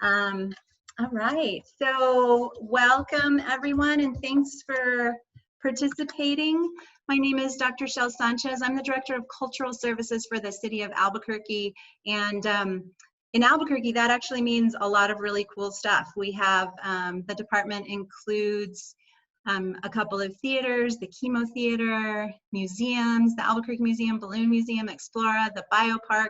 Um, all right, so welcome everyone and thanks for participating. My name is Dr. Shel Sanchez. I'm the Director of Cultural Services for the City of Albuquerque. And in Albuquerque, that actually means a lot of really cool stuff. We have, the department includes a couple of theaters, the Chemo Theater, museums, the Albuquerque Museum, Balloon Museum, Explora, the Biopark,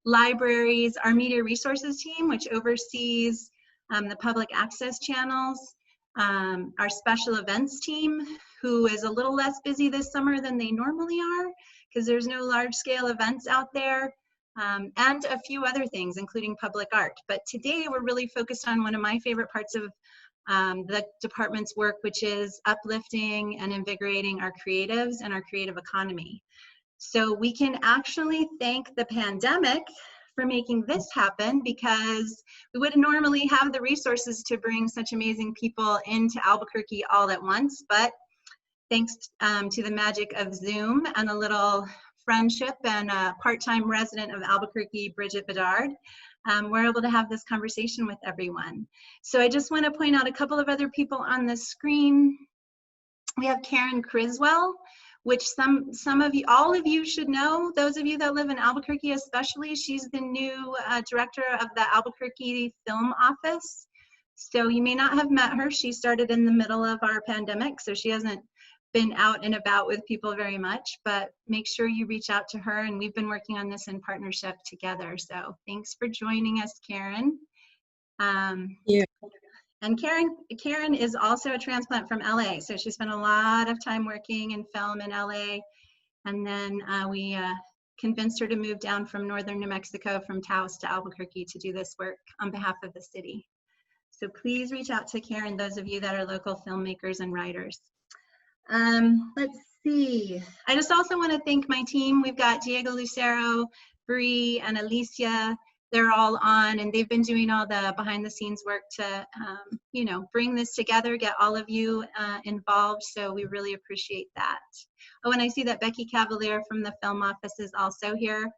libraries, our media resources team, which oversees the public access channels, our special events team, who is a little less busy this summer than they normally are because there's no large scale events out there, and a few other things, including public art. But today we're really focused on one of my favorite parts of the department's work, which is uplifting and invigorating our creatives and our creative economy. So we can actually thank the pandemic for making this happen, because we wouldn't normally have the resources to bring such amazing people into Albuquerque all at once, but thanks to the magic of Zoom and a little friendship and a part-time resident of Albuquerque, Bridget Bedard, we're able to have this conversation with everyone. So I just want to point out a couple of other people on the screen. We have Karen Criswell, which some of you, all of you should know, those of you that live in Albuquerque especially. She's the new director of the Albuquerque Film Office. So you may not have met her. She started in the middle of our pandemic, so she hasn't been out and about with people very much, but make sure you reach out to her, and we've been working on this in partnership together. So thanks for joining us, Karen. Yeah. And Karen is also a transplant from LA, so she spent a lot of time working in film in LA, and then we convinced her to move down from northern New Mexico, from Taos to Albuquerque, to do this work on behalf of the city. So please reach out to Karen, those of you that are local filmmakers and writers. Let's see. I just also want to thank my team. We've got Diego, Lucero, Bree, and Alicia. They're all on, and they've been doing all the behind the scenes work to, you know, bring this together, get all of you involved. So we really appreciate that. Oh, and I see that Becky Cavalier from the film office is also here.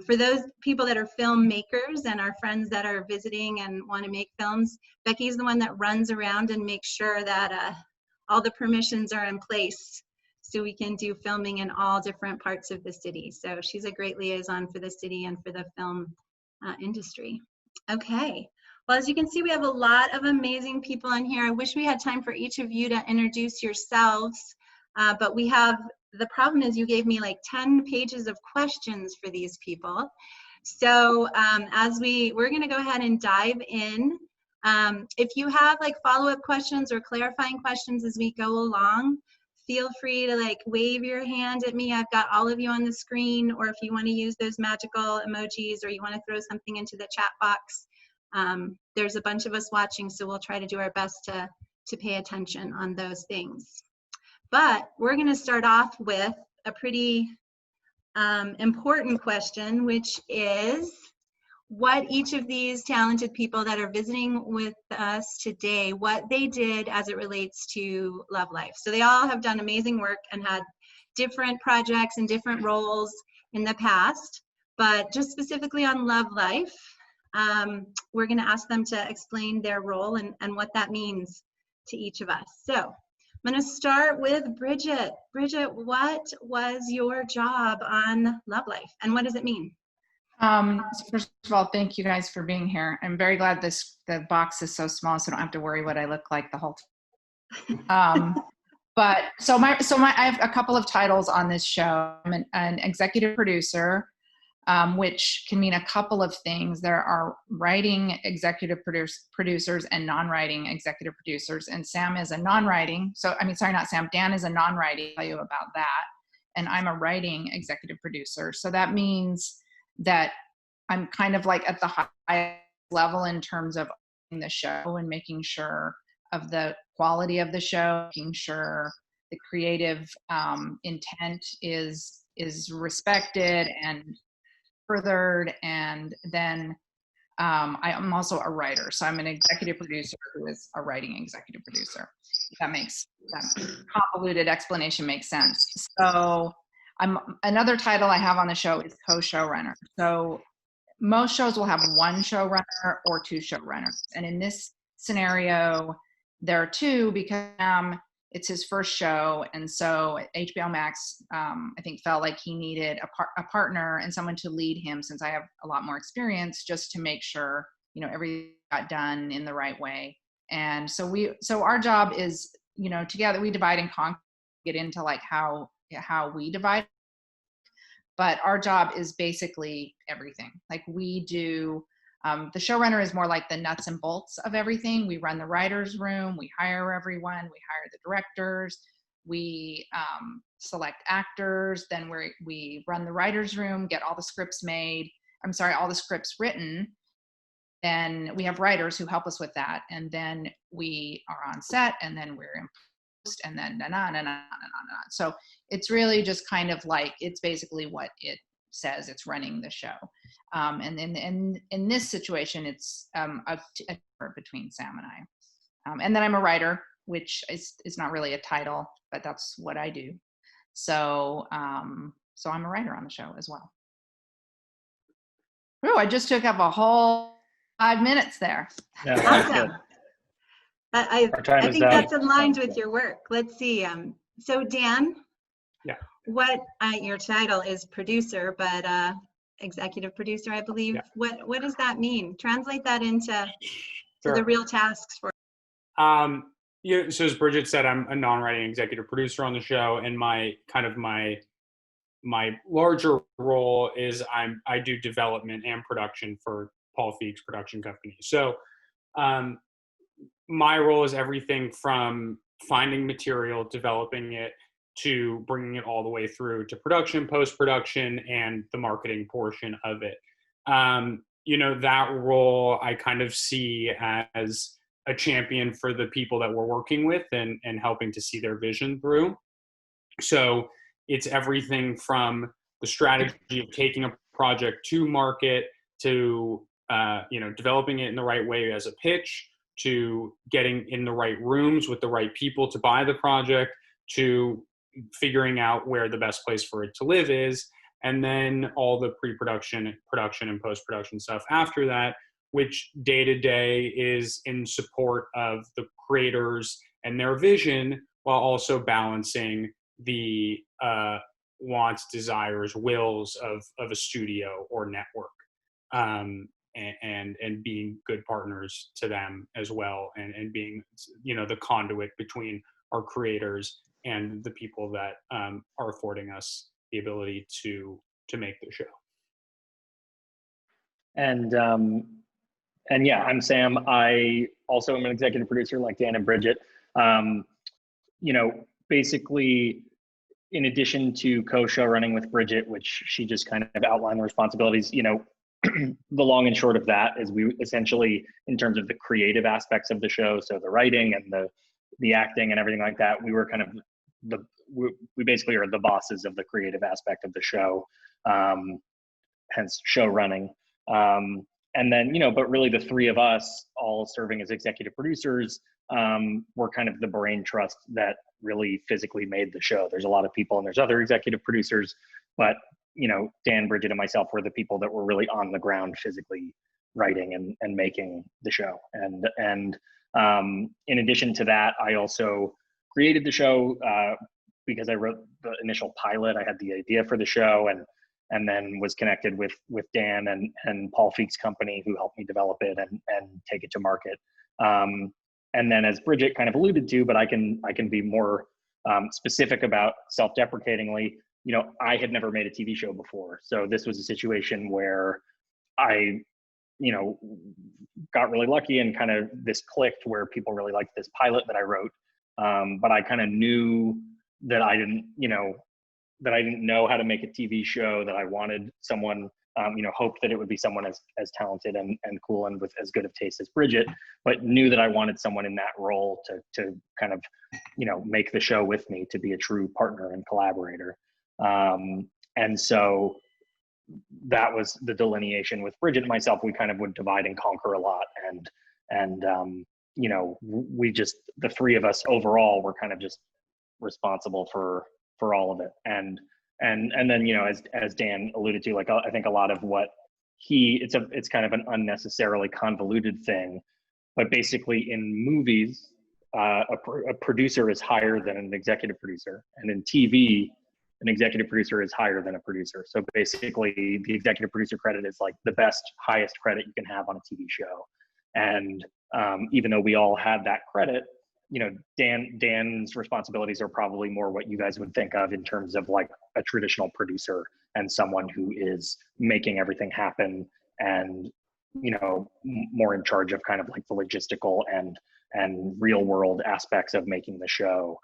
For those people that are filmmakers and our friends that are visiting and want to make films, Becky's the one that runs around and makes sure that all the permissions are in place so we can do filming in all different parts of the city. So she's a great liaison for the city and for the film industry. Okay, well, as you can see, we have a lot of amazing people in here. I wish we had time for each of you to introduce yourselves, but we have, the problem is you gave me like 10 pages of questions for these people. So we're gonna go ahead and dive in. If you have like follow-up questions or clarifying questions as we go along, feel free to like wave your hand at me. I've got all of you on the screen, or if you want to use those magical emojis, or you want to throw something into the chat box. There's a bunch of us watching, so we'll try to do our best to pay attention on those things. But we're going to start off with a pretty important question, which is what each of these talented people that are visiting with us today, what they did as it relates to Love Life. So they all have done amazing work and had different projects and different roles in the past, but just specifically on Love Life, we're going to ask them to explain their role and what that means to each of us. So I'm going to start with Bridget. Bridget, what was your job on Love Life, and what does it mean? So first of all, thank you guys for being here. I'm very glad the box is so small, so I don't have to worry what I look like the whole time. But I have a couple of titles on this show. I'm an executive producer, which can mean a couple of things. There are writing executive producers and non-writing executive producers, and Sam is a non-writing. Dan is a non-writing. I'll tell you about that. And I'm a writing executive producer. So that means that I'm kind of like at the highest level in terms of the show and making sure of the quality of the show, making sure the creative intent is respected and furthered. And then I am also a writer. So I'm an executive producer who is a writing executive producer. That convoluted explanation makes sense. So another title I have on the show is co-showrunner. So most shows will have one showrunner or two showrunners. And in this scenario, there are two because it's his first show. And so HBO Max, I think, felt like he needed a partner and someone to lead him, since I have a lot more experience, just to make sure, everything got done in the right way. And so our job is, together we divide and conquer, get into like how we divide. But our job is basically everything. Like we do, the showrunner is more like the nuts and bolts of everything. We run the writer's room, we hire everyone, we hire the directors, we select actors, then we run the writer's room, get all the scripts written. Then we have writers who help us with that. And then we are on set, and then we're in post, and then on and on. So it's really just kind of like, it's basically what it says, it's running the show. And in this situation, it's a between Sam and I. And then I'm a writer, which is not really a title, but that's what I do. So I'm a writer on the show as well. Oh, I just took up a whole 5 minutes there. Yeah, that's Awesome. good. I Our think that's aligned with your work. Let's see. So Dan, Yeah. What your title is producer, but executive producer, I believe. Yeah. What does that mean? Translate that into Sure. the real tasks for. So as Bridget said, I'm a non-writing executive producer on the show, and my larger role is I do development and production for Paul Feig's production company. So my role is everything from finding material, developing it, to bringing it all the way through to production, post-production, and the marketing portion of it. That role I kind of see as a champion for the people that we're working with and helping to see their vision through. So it's everything from the strategy of taking a project to market, to developing it in the right way as a pitch, to getting in the right rooms with the right people to buy the project, to figuring out where the best place for it to live is, and then all the pre-production, production, and post-production stuff after that, which day to day is in support of the creators and their vision, while also balancing the wants, desires, wills of a studio or network, and being good partners to them as well, and being the conduit between our creators and the people that are affording us the ability to make the show. And yeah, I'm Sam. I also am an executive producer like Dan and Bridget. Basically, in addition to co-show running with Bridget, which she just kind of outlined the responsibilities, the long and short of that is we essentially, in terms of the creative aspects of the show, so the writing and the acting and everything like that, we were kind of we basically are the bosses of the creative aspect of the show, hence show running. And then, but really the three of us all serving as executive producers, were kind of the brain trust that really physically made the show. There's a lot of people and there's other executive producers, but Dan, Bridget, and myself were the people that were really on the ground physically writing and making the show. And in addition to that, I also created the show because I wrote the initial pilot. I had the idea for the show, and then was connected with Dan and Paul Feig's company, who helped me develop it and take it to market. And then, as Bridget kind of alluded to, but I can be more specific about self-deprecatingly, I had never made a TV show before. So this was a situation where I, got really lucky and kind of this clicked where people really liked this pilot that I wrote. But I kind of knew that I didn't know how to make a TV show, that I wanted someone, hoped that it would be someone as talented and cool and with as good of taste as Bridget, but knew that I wanted someone in that role to kind of, make the show with me, to be a true partner and collaborator. And so that was the delineation with Bridget and myself. We kind of would divide and conquer a lot. And we just, the three of us overall were kind of just responsible for all of it. And then, as Dan alluded to, like, I think a lot of what it's kind of an unnecessarily convoluted thing, but basically in movies, a producer is higher than an executive producer, and in TV, an executive producer is higher than a producer. So basically, the executive producer credit is like the best, highest credit you can have on a TV show. And even though we all had that credit, you know, Dan's responsibilities are probably more what you guys would think of in terms of like a traditional producer and someone who is making everything happen and, you know, more in charge of kind of like the logistical and real world aspects of making the show,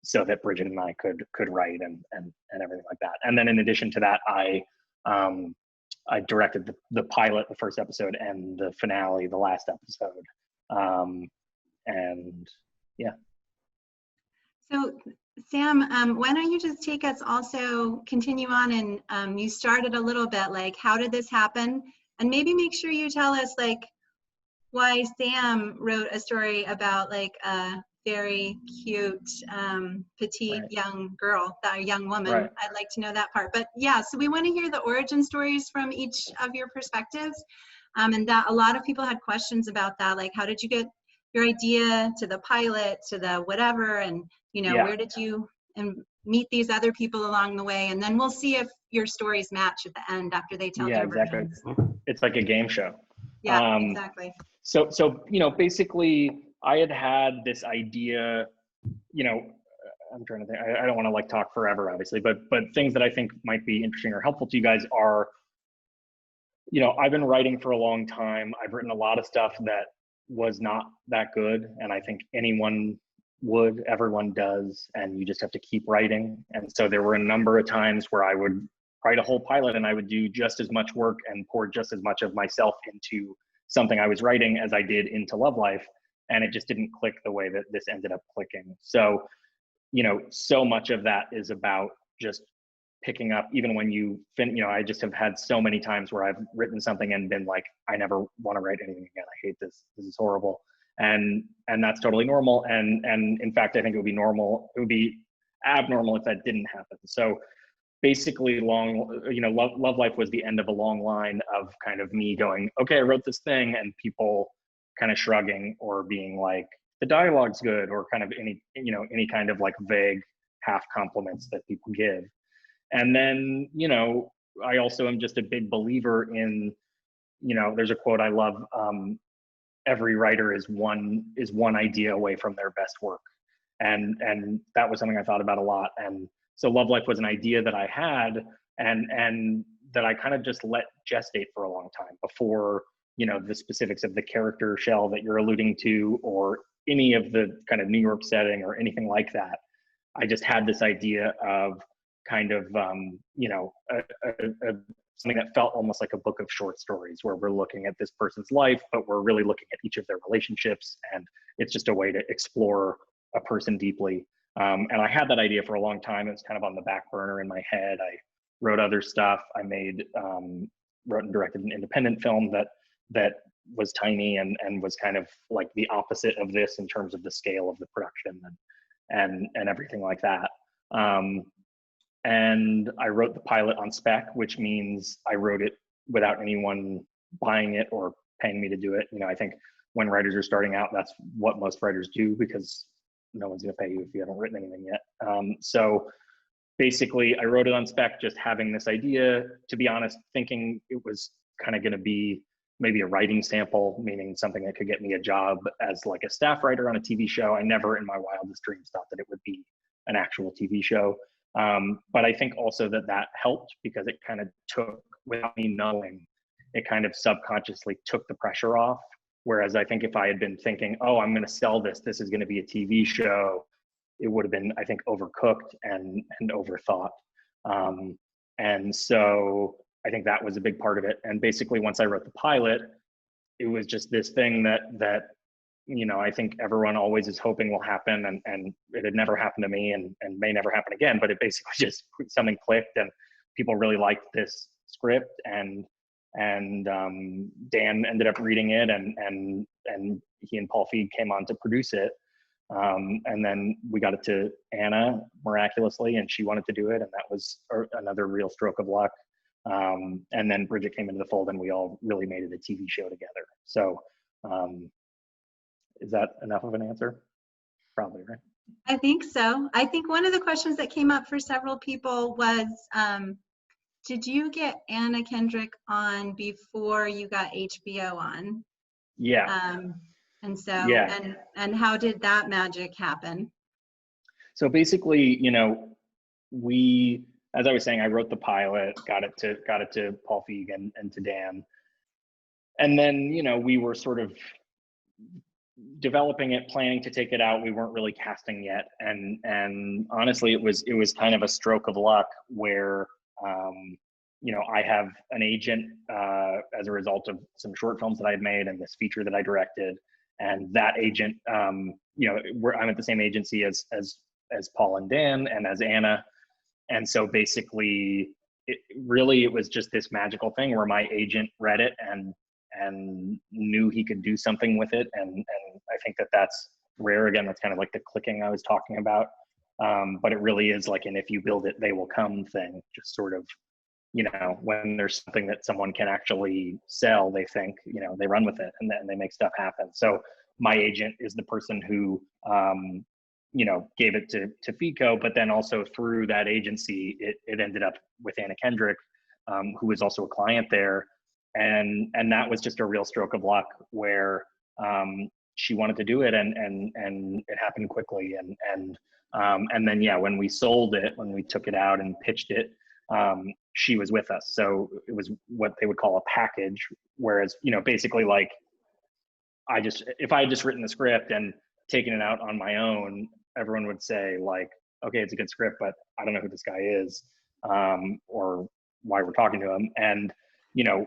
so that Bridget and I could write and everything like that. And then in addition to that, I directed the pilot, the first episode, and the finale, the last episode. And yeah. So Sam, why don't you just take us also, continue on, and you started a little bit like, how did this happen? And maybe make sure you tell us like why Sam wrote a story about like a very cute, petite young girl, that young woman. Right. I'd like to know that part. But yeah, so we want to hear the origin stories from each of your perspectives. And that a lot of people had questions about that, like how did you get your idea to the pilot, to the whatever, and you know, where did you meet these other people along the way? And then we'll see if your stories match at the end after they tell their versions. It's like a game show. Yeah, exactly. So you know, basically, I had this idea. You know, I'm trying to think. I don't want to like talk forever, obviously, but things that I think might be interesting or helpful to you guys are, you know, I've been writing for a long time. I've written a lot of stuff that was not that good, and I think everyone does, and you just have to keep writing. And so there were a number of times where I would write a whole pilot and I would do just as much work and pour just as much of myself into something I was writing as I did into Love Life, and it just didn't click the way that this ended up clicking. So, you know, so much of that is about just picking up, even when you I just have had so many times where I've written something and been like, I never want to write anything again. I hate this. This is horrible. And that's totally normal. And in fact, I think it would be abnormal if that didn't happen. So basically Love Life was the end of a long line of kind of me going, okay, I wrote this thing, and people kind of shrugging or being like, the dialogue's good, or kind of any kind of like vague half compliments that people give. And then, you know, I also am just a big believer in, you know, there's a quote I love, every writer is one idea away from their best work. And that was something I thought about a lot. And so Love Life was an idea that I had and that I kind of just let gestate for a long time before, you know, the specifics of the character shell that you're alluding to, or any of the kind of New York setting or anything like that. I just had this idea of kind of, you know, something that felt almost like a book of short stories where we're looking at this person's life, but we're really looking at each of their relationships. And it's just a way to explore a person deeply. And I had that idea for a long time. It was kind of on the back burner in my head. I wrote other stuff. I wrote and directed an independent film that was tiny and was kind of like the opposite of this in terms of the scale of the production and everything like that. And I wrote the pilot on spec, which means I wrote it without anyone buying it or paying me to do it. You know, I think when writers are starting out, that's what most writers do, because no one's going to pay you if you haven't written anything yet. So basically, I wrote it on spec, just having this idea, to be honest, thinking it was kind of going to be maybe a writing sample, meaning something that could get me a job as like a staff writer on a TV show. I never in my wildest dreams thought that it would be an actual TV show. But I think also that helped, because it kind of took, without me knowing, it kind of subconsciously took the pressure off. Whereas I think if I had been thinking, oh, I'm going to sell this is going to be a TV show, it would have been, I think, overcooked and overthought. And so I think that was a big part of it. And basically, once I wrote the pilot, it was just this thing that you know, I think everyone always is hoping will happen, and it had never happened to me and may never happen again, but it basically just, something clicked and people really liked this script, and Dan ended up reading it, and he and Paul Feig came on to produce it. And then we got it to Anna miraculously, and she wanted to do it, and that was another real stroke of luck. And then Bridget came into the fold and we all really made it a TV show together. So is that enough of an answer? Probably, right? I think so. I think one of the questions that came up for several people was, did you get Anna Kendrick on before you got HBO on? Yeah. And so, Yeah. and how did that magic happen? So basically, you know, we, as I was saying, I wrote the pilot, got it to Paul Feig and to Dan. And then, you know, we were sort of developing it, planning to take it out. We weren't really casting yet. And honestly, it was kind of a stroke of luck where, you know, I have an agent as a result of some short films that I had made and this feature that I directed. And that agent, you know, I'm at the same agency as Paul and Dan and as Anna. And so basically, it was just this magical thing where my agent read it and knew he could do something with it. And I think that's rare. Again, that's kind of like the clicking I was talking about. But it really is like an if you build it, they will come thing. Just sort of, you know, when there's something that someone can actually sell, they think, you know, they run with it and then they make stuff happen. So my agent is the person who, you know, gave it to FICO, but then also through that agency, it ended up with Anna Kendrick, who was also a client there. And that was just a real stroke of luck where she wanted to do it and it happened quickly. And then, yeah, when we sold it, when we took it out and pitched it, she was with us. So it was what they would call a package. Whereas, you know, basically like if I had just written the script and taken it out on my own, everyone would say like, okay, it's a good script, but I don't know who this guy is, or why we're talking to him. And, you know,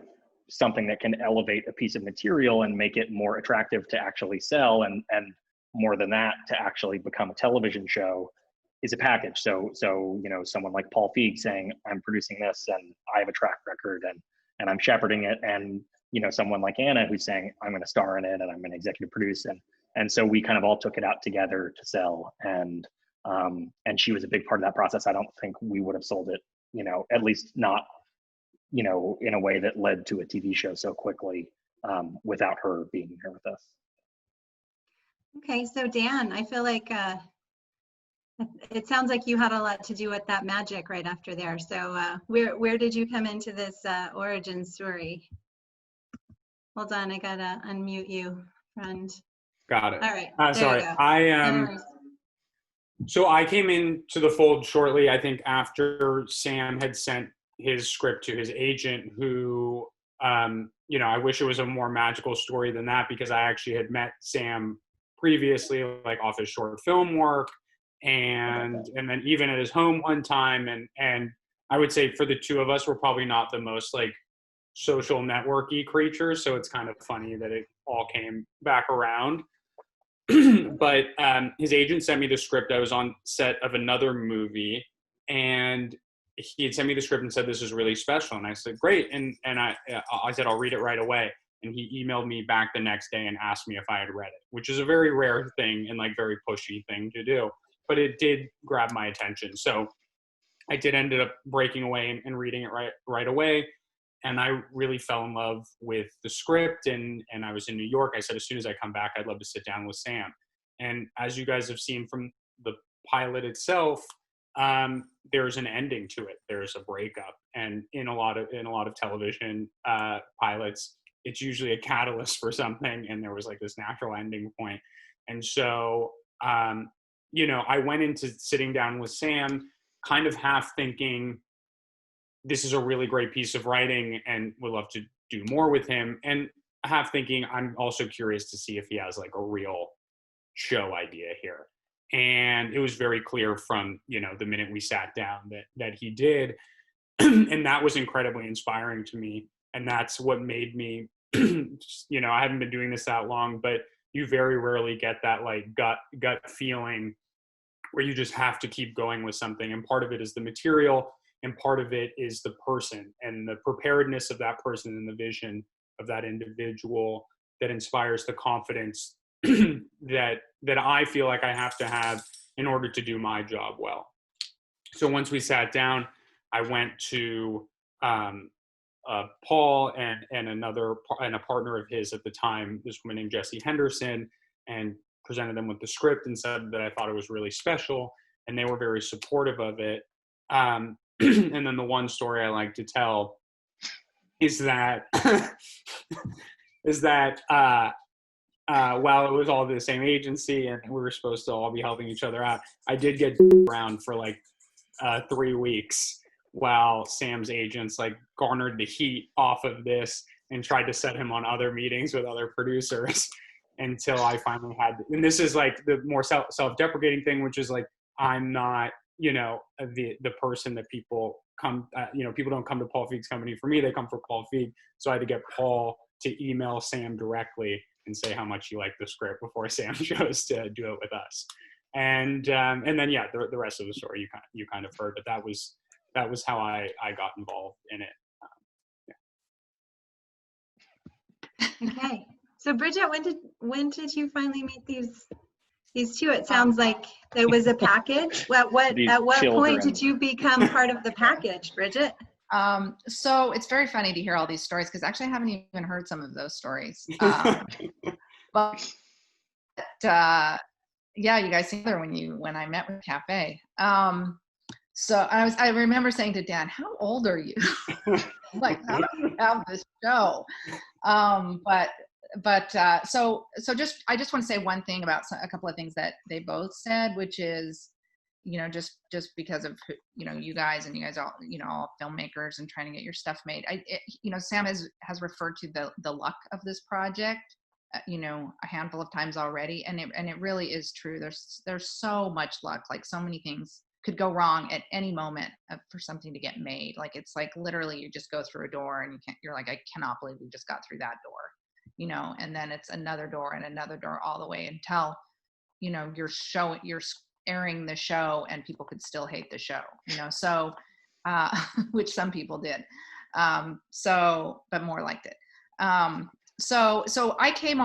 something that can elevate a piece of material and make it more attractive to actually sell and more than that, to actually become a television show is a package. So, you know, someone like Paul Feig saying, I'm producing this and I have a track record and I'm shepherding it. And, you know, someone like Anna who's saying, I'm going to star in it and I'm going to executive produce. And so we kind of all took it out together to sell. And she was a big part of that process. I don't think we would have sold it, you know, at least not, you know, in a way that led to a TV show so quickly without her being here with us. Okay, so Dan, I feel like it sounds like you had a lot to do with that magic right after there. So where did you come into this origin story? Hold on, I gotta unmute you, friend. Got it. All right. Sorry. So I came into the fold shortly, I think, after Sam had sent his script to his agent, who, you know, I wish it was a more magical story than that, because I actually had met Sam previously, like off his short film work, and then even at his home one time, and I would say for the two of us, we're probably not the most like social networky creatures, so it's kind of funny that it all came back around. But his agent sent me the script. I was on set of another movie, and he had sent me the script and said, this is really special. And I said, great. And I said, I'll read it right away. And he emailed me back the next day and asked me if I had read it, which is a very rare thing and like very pushy thing to do. But it did grab my attention. So I did end up breaking away and reading it right away. And I really fell in love with the script. And I was in New York. I said, as soon as I come back, I'd love to sit down with Sam. And as you guys have seen from the pilot itself, there's an ending to it. There's a breakup. And in a lot of television pilots, it's usually a catalyst for something. And there was like this natural ending point. And so, you know, I went into sitting down with Sam kind of half thinking, this is a really great piece of writing and would love to do more with him. And half thinking, I'm also curious to see if he has like a real show idea here. And it was very clear from, you know, the minute we sat down that he did. And that was incredibly inspiring to me. And that's what made me, you know, I haven't been doing this that long, but you very rarely get that like gut feeling where you just have to keep going with something. And part of it is the material, and part of it is the person and the preparedness of that person and the vision of that individual that inspires the confidence that I feel like I have to have in order to do my job well. So once we sat down, I went to Paul and a partner of his at the time, this woman named Jessie Henderson, and presented them with the script and said that I thought it was really special, and they were very supportive of it. And then the one story I like to tell is that while it was all the same agency and we were supposed to all be helping each other out, I did get around for like 3 weeks while Sam's agents like garnered the heat off of this and tried to set him on other meetings with other producers until I finally had, and this is like the more self-deprecating thing, which is like, I'm not, the person that people come, people don't come to Paul Feig's company for me, they come for Paul Feig. So I had to get Paul to email Sam directly and say how much he liked the script before Sam chose to do it with us. And then, yeah, the rest of the story you kind of heard, but that was how I got involved in it. Okay. So Bridget, when did you finally meet these two? It sounds like there was a package. At what point did you become part of the package, Bridget? So it's very funny to hear all these stories because actually I haven't even heard some of those stories. But yeah, you guys together when I met with Cafe. So I remember saying to Dan, "How old are you? Like, how do you have this show?" So I just want to say one thing about a couple of things that they both said, which is, just because of, you guys all, all filmmakers and trying to get your stuff made. Sam has referred to the luck of this project, a handful of times already. And it really is true. There's so much luck, like so many things could go wrong at any moment for something to get made. Like, it's like literally you just go through a door and you're like, I cannot believe we just got through that door, and then it's another door and another door all the way until, you're airing the show and people could still hate the show, so, which some people did. But more liked it. So I came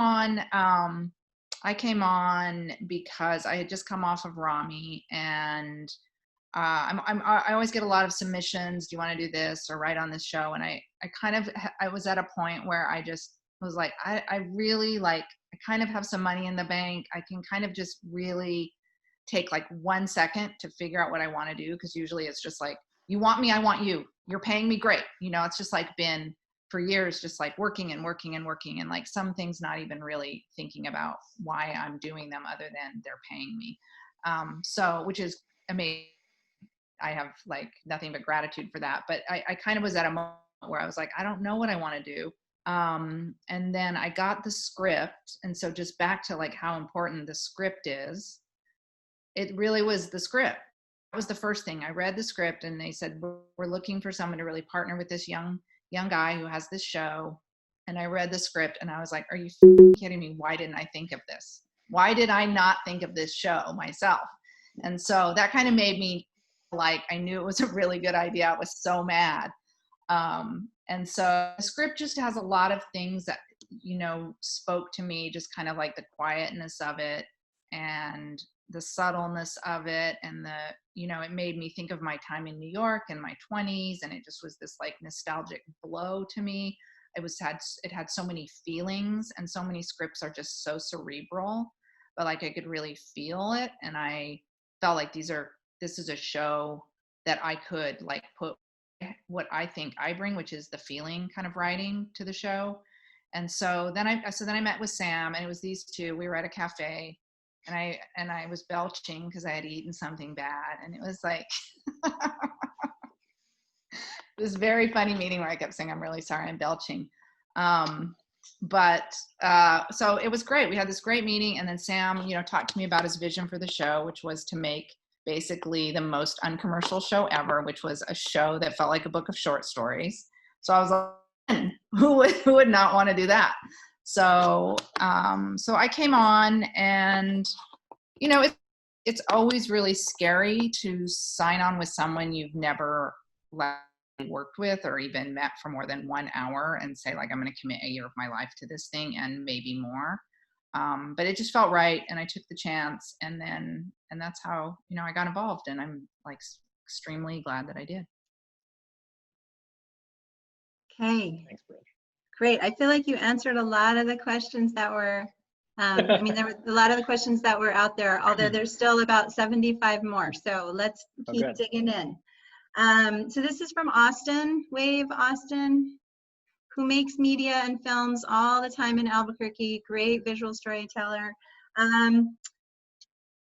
on because I had just come off of Rami, and I always get a lot of submissions. Do you want to do this or write on this show? And I was at a point where I just was like, I really I kind of have some money in the bank. I can kind of just really take like 1 second to figure out what I want to do. Cause usually it's just like, you want me, I want you, you're paying me, great. It's just like been for years, just like working and like some things not even really thinking about why I'm doing them other than they're paying me. Which is amazing. I have like nothing but gratitude for that. But I kind of was at a moment where I was like, I don't know what I want to do. And then I got the script. And so just back to like how important the script is, it really was the script. That was the first thing. I read the script and they said, we're looking for someone to really partner with this young guy who has this show. And I read the script and I was like, are you kidding me? Why didn't I think of this? Why did I not think of this show myself? And so that kind of made me like, I knew it was a really good idea. I was so mad. And so the script just has a lot of things that, spoke to me, just kind of like the quietness of it and the subtleness of it. And it made me think of my time in New York in my 20s. And it just was this like nostalgic blow to me. It had so many feelings, and so many scripts are just so cerebral, but like I could really feel it. And I felt like this is a show that I could like put what I think I bring, which is the feeling kind of writing to the show. And so then I met with Sam, and it was these two. We were at a cafe, and I was belching because I had eaten something bad, and it was like it was a very funny meeting where I kept saying, I'm really sorry, I'm belching. So it was great. We had this great meeting, and then Sam, talked to me about his vision for the show, which was to make basically the most uncommercial show ever, which was a show that felt like a book of short stories. So I was like, who would not want to do that? So I came on, and it's always really scary to sign on with someone you've never worked with or even met for more than 1 hour and say like, I'm going to commit a year of my life to this thing and maybe more. But it just felt right, and I took the chance, and that's how I got involved, and I'm like extremely glad that I did. Okay, Thanks, Bridget. great. I feel like you answered a lot of the questions that were, I mean, there were a lot of the questions that were out there, although there's still about 75 more. So let's Oh, keep good. digging in. So this is from Austin, Wave Austin, who makes media and films all the time in Albuquerque, great visual storyteller.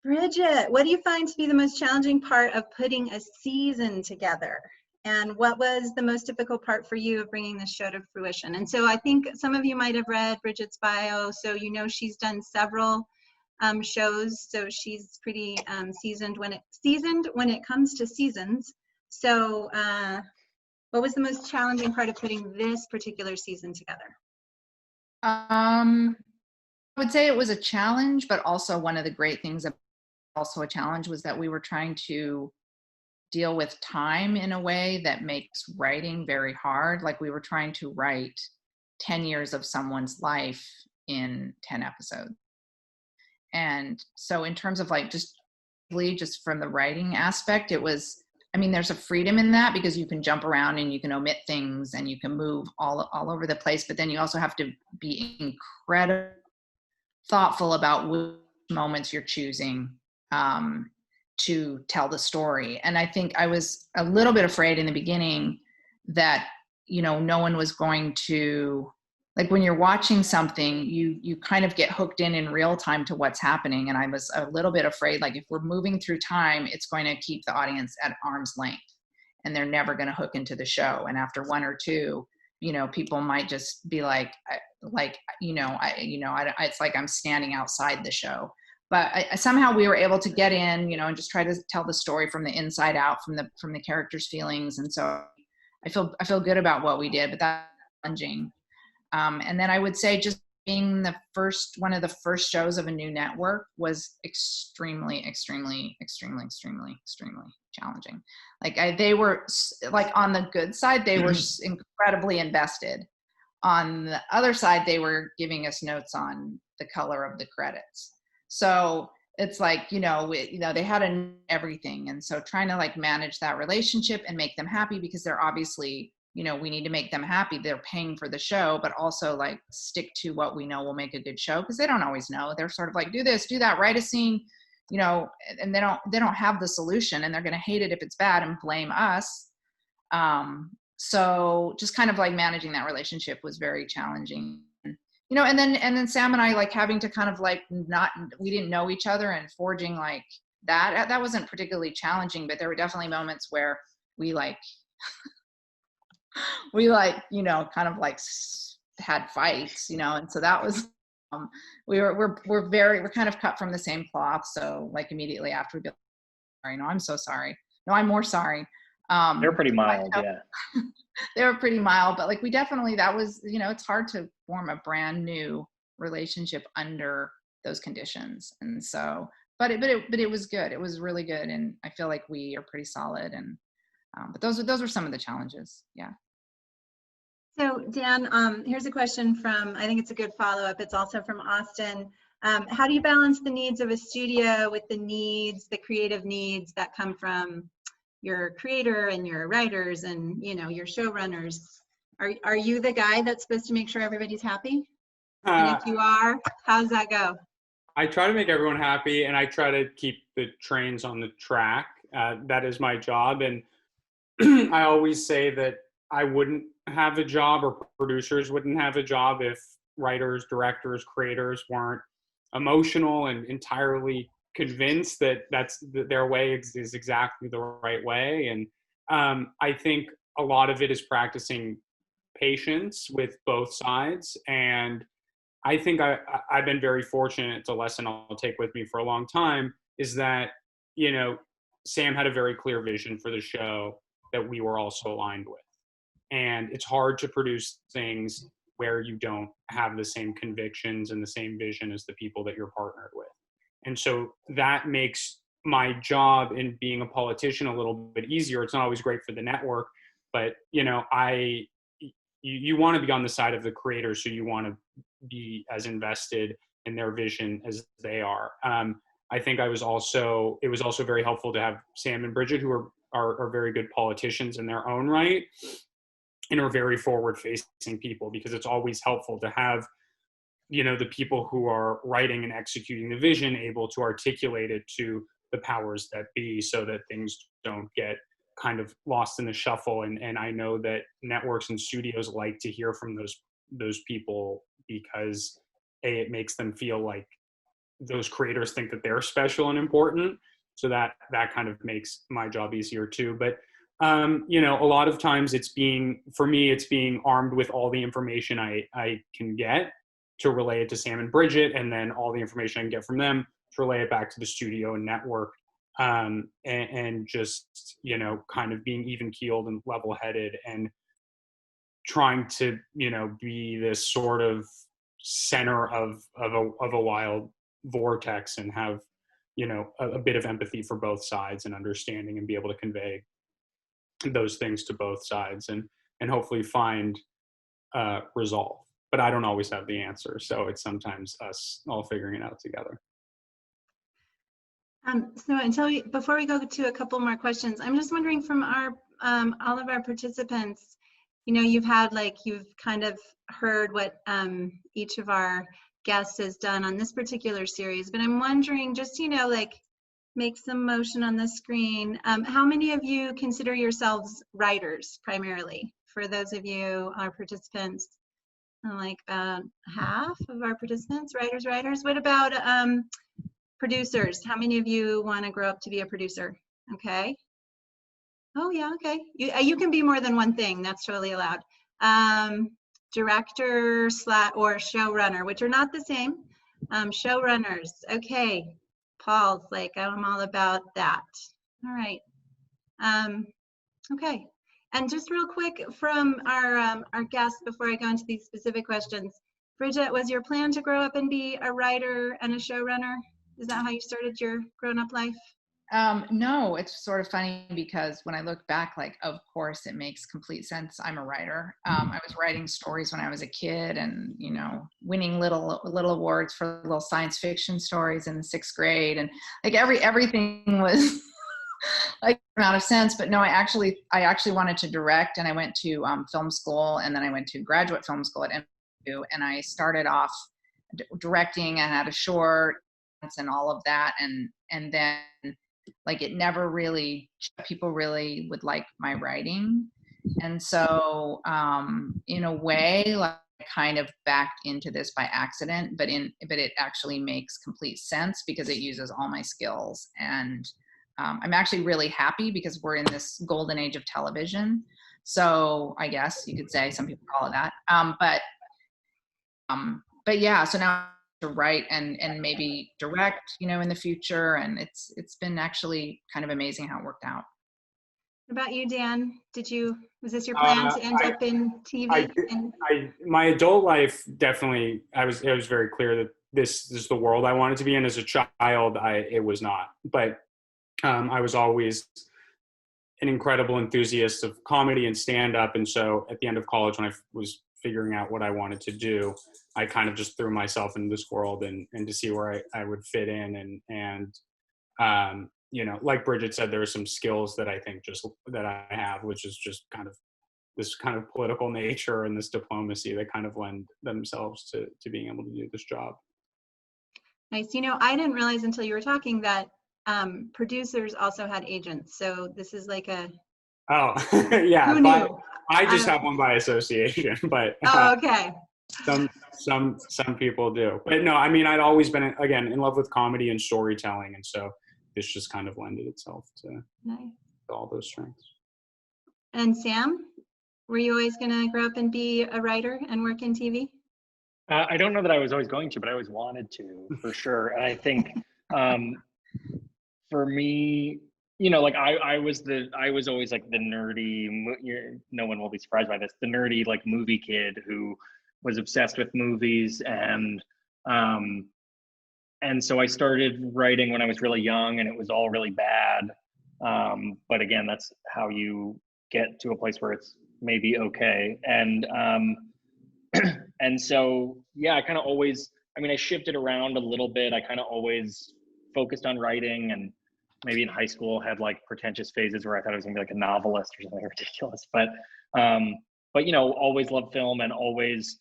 Bridget, what do you find to be the most challenging part of putting a season together? And what was the most difficult part for you of bringing this show to fruition? And so I think some of you might have read Bridget's bio, so you know she's done several shows, so she's pretty seasoned when it comes to seasons. So what was the most challenging part of putting this particular season together? I would say it was a challenge, but also one of the great things also a challenge was that we were trying to deal with time in a way that makes writing very hard. Like we were trying to write 10 years of someone's life in 10 episodes. And so in terms of like just from the writing aspect, it was, I mean, there's a freedom in that because you can jump around and you can omit things and you can move all over the place, but then you also have to be incredibly thoughtful about which moments you're choosing to tell the story. And I think I was a little bit afraid in the beginning that, you know, no one was going to, like when you're watching something, you kind of get hooked in real time to what's happening. And I was a little bit afraid, like if we're moving through time, it's going to keep the audience at arm's length and they're never going to hook into the show. And after one or two, you know, people might just be like, it's like I'm standing outside the show. But somehow we were able to get in, you know, and just try to tell the story from the inside out, from the characters' feelings. And so I feel good about what we did, but that's challenging. And then I would say just being one of the first shows of a new network was extremely challenging. Like they were like on the good side, they were incredibly invested. On the other side, they were giving us notes on the color of the credits. So it's like, you know, they had everything. And so trying to like manage that relationship and make them happy because they're obviously, you know, we need to make them happy. They're paying for the show, but also like stick to what we know will make a good show because they don't always know. They're sort of like, do this, do that, write a scene, you know, and they don't have the solution and they're going to hate it if it's bad and blame us. So just kind of like managing that relationship was very challenging. You know, and then Sam and I like having to kind of like we didn't know each other and forging like that wasn't particularly challenging, but there were definitely moments where we like, you know, kind of like had fights, you know, and so that was, we're kind of cut from the same cloth. So like immediately after we'd be like, sorry, no, I'm so sorry. No, I'm more sorry. They're pretty mild, yeah. They were pretty mild, but like we definitely, that was, you know, it's hard to form a brand new relationship under those conditions. And so, but it was good. It was really good. And I feel like we are pretty solid. And, but those were some of the challenges. Yeah. So Dan, here's a question from, I think it's a good follow-up. It's also from Austin. How do you balance the needs of a studio with the creative needs that come from your creator and your writers and, you know, your showrunners? Are you the guy that's supposed to make sure everybody's happy? And if you are, how does that go? I try to make everyone happy and I try to keep the trains on the track. That is my job. And I always say that I wouldn't have a job or producers wouldn't have a job if writers, directors, creators weren't emotional and entirely convinced that their way is exactly the right way. And I think a lot of it is practicing patience with both sides. And I think I've been very fortunate. It's a lesson I'll take with me for a long time, is that, you know, Sam had a very clear vision for the show that we were also aligned with. And it's hard to produce things where you don't have the same convictions and the same vision as the people that you're partnered with. And so that makes my job in being a politician a little bit easier. It's not always great for the network, but, you know, you want to be on the side of the creators, so you want to be as invested in their vision as they are. I think it was also very helpful to have Sam and Bridget, who are very good politicians in their own right. and are very forward facing people, because it's always helpful to have, you know, the people who are writing and executing the vision able to articulate it to the powers that be, so that things don't get kind of lost in the shuffle. And I know that networks and studios like to hear from those people, because it makes them feel like those creators think that they're special and important. So that kind of makes my job easier too. But you know, a lot of times it's being armed with all the information I can get to relay it to Sam and Bridget, and then all the information I can get from them to relay it back to the studio and network. And just, you know, kind of being even keeled and level headed, and trying to, you know, be this sort of center of a wild vortex, and have, you know, a bit of empathy for both sides and understanding, and be able to convey those things to both sides, and hopefully find resolve. But I don't always have the answer, so it's sometimes us all figuring it out together. So before we go to a couple more questions, I'm just wondering from our all of our participants, you know, you've kind of heard what each of our guests has done on this particular series, but I'm wondering, just, you know, like, make some motion on the screen. How many of you consider yourselves writers primarily? For those of you, our participants, like about half of our participants, writers. What about producers? How many of you want to grow up to be a producer? Okay. Oh yeah, okay. You can be more than one thing. That's totally allowed. Director or showrunner, which are not the same. Showrunners. Okay. Paul's like, I'm all about that. All right. Okay. And just real quick from our guests, before I go into these specific questions, Bridget, was your plan to grow up and be a writer and a showrunner? Is that how you started your grown-up life? No, it's sort of funny, because when I look back, like, of course it makes complete sense. I'm a writer. I was writing stories when I was a kid, and, you know, winning little awards for little science fiction stories in the 6th grade, and like everything was like out of sense. But no, I actually wanted to direct, and I went to film school, and then I went to graduate film school at NYU, and I started off directing. I had a short and all of that, and then, like, it never really, people really would like my writing. And so in a way, like, I kind of backed into this by accident, but it actually makes complete sense, because it uses all my skills. And I'm actually really happy, because we're in this golden age of television. So I guess you could say, some people call it that. But yeah, so now to write and maybe direct, you know, in the future. And it's been actually kind of amazing how it worked out. What about you, Dan? Was this your plan to end up in TV? My adult life, definitely, it was very clear that this is the world I wanted to be in. As a child, it was not. But I was always an incredible enthusiast of comedy and stand-up. And so at the end of college, when I was figuring out what I wanted to do, I kind of just threw myself into this world and to see where I would fit in. And you know, like Bridget said, there are some skills that I think that I have, which is just kind of this kind of political nature and this diplomacy that kind of lend themselves to being able to do this job. Nice. You know, I didn't realize until you were talking that producers also had agents. So this is like a... Oh, yeah. Who knew? I just have one by association, but oh, okay. Some people do. But no, I mean, I'd always been, again, in love with comedy and storytelling, and so this just kind of lended itself to all those strengths. And Sam, were you always going to grow up and be a writer and work in TV? I don't know that I was always going to, but I always wanted to, for sure. And I think for me, you know, like I was always like the nerdy, no one will be surprised by this, the nerdy, like, movie kid who was obsessed with movies. And so I started writing when I was really young, and it was all really bad. But again, that's how you get to a place where it's maybe okay. And so, yeah, I kind of always, I mean, I shifted around a little bit. I kind of always focused on writing, and maybe in high school had like pretentious phases where I thought I was gonna be like a novelist or something ridiculous. But but you know, always loved film and always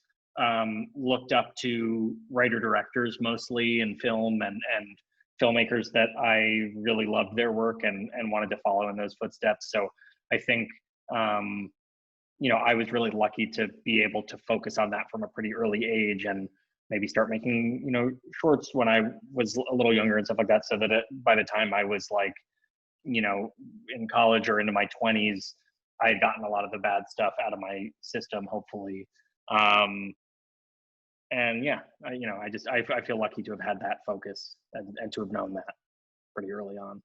looked up to writer directors mostly in film and filmmakers that I really loved their work and wanted to follow in those footsteps. So I think, you know, I was really lucky to be able to focus on that from a pretty early age and maybe start making, you know, shorts when I was a little younger and stuff like that. So that by the time I was like, you know, in college or into my 20s, I had gotten a lot of the bad stuff out of my system, hopefully. And yeah, you know, I feel lucky to have had that focus and to have known that pretty early on.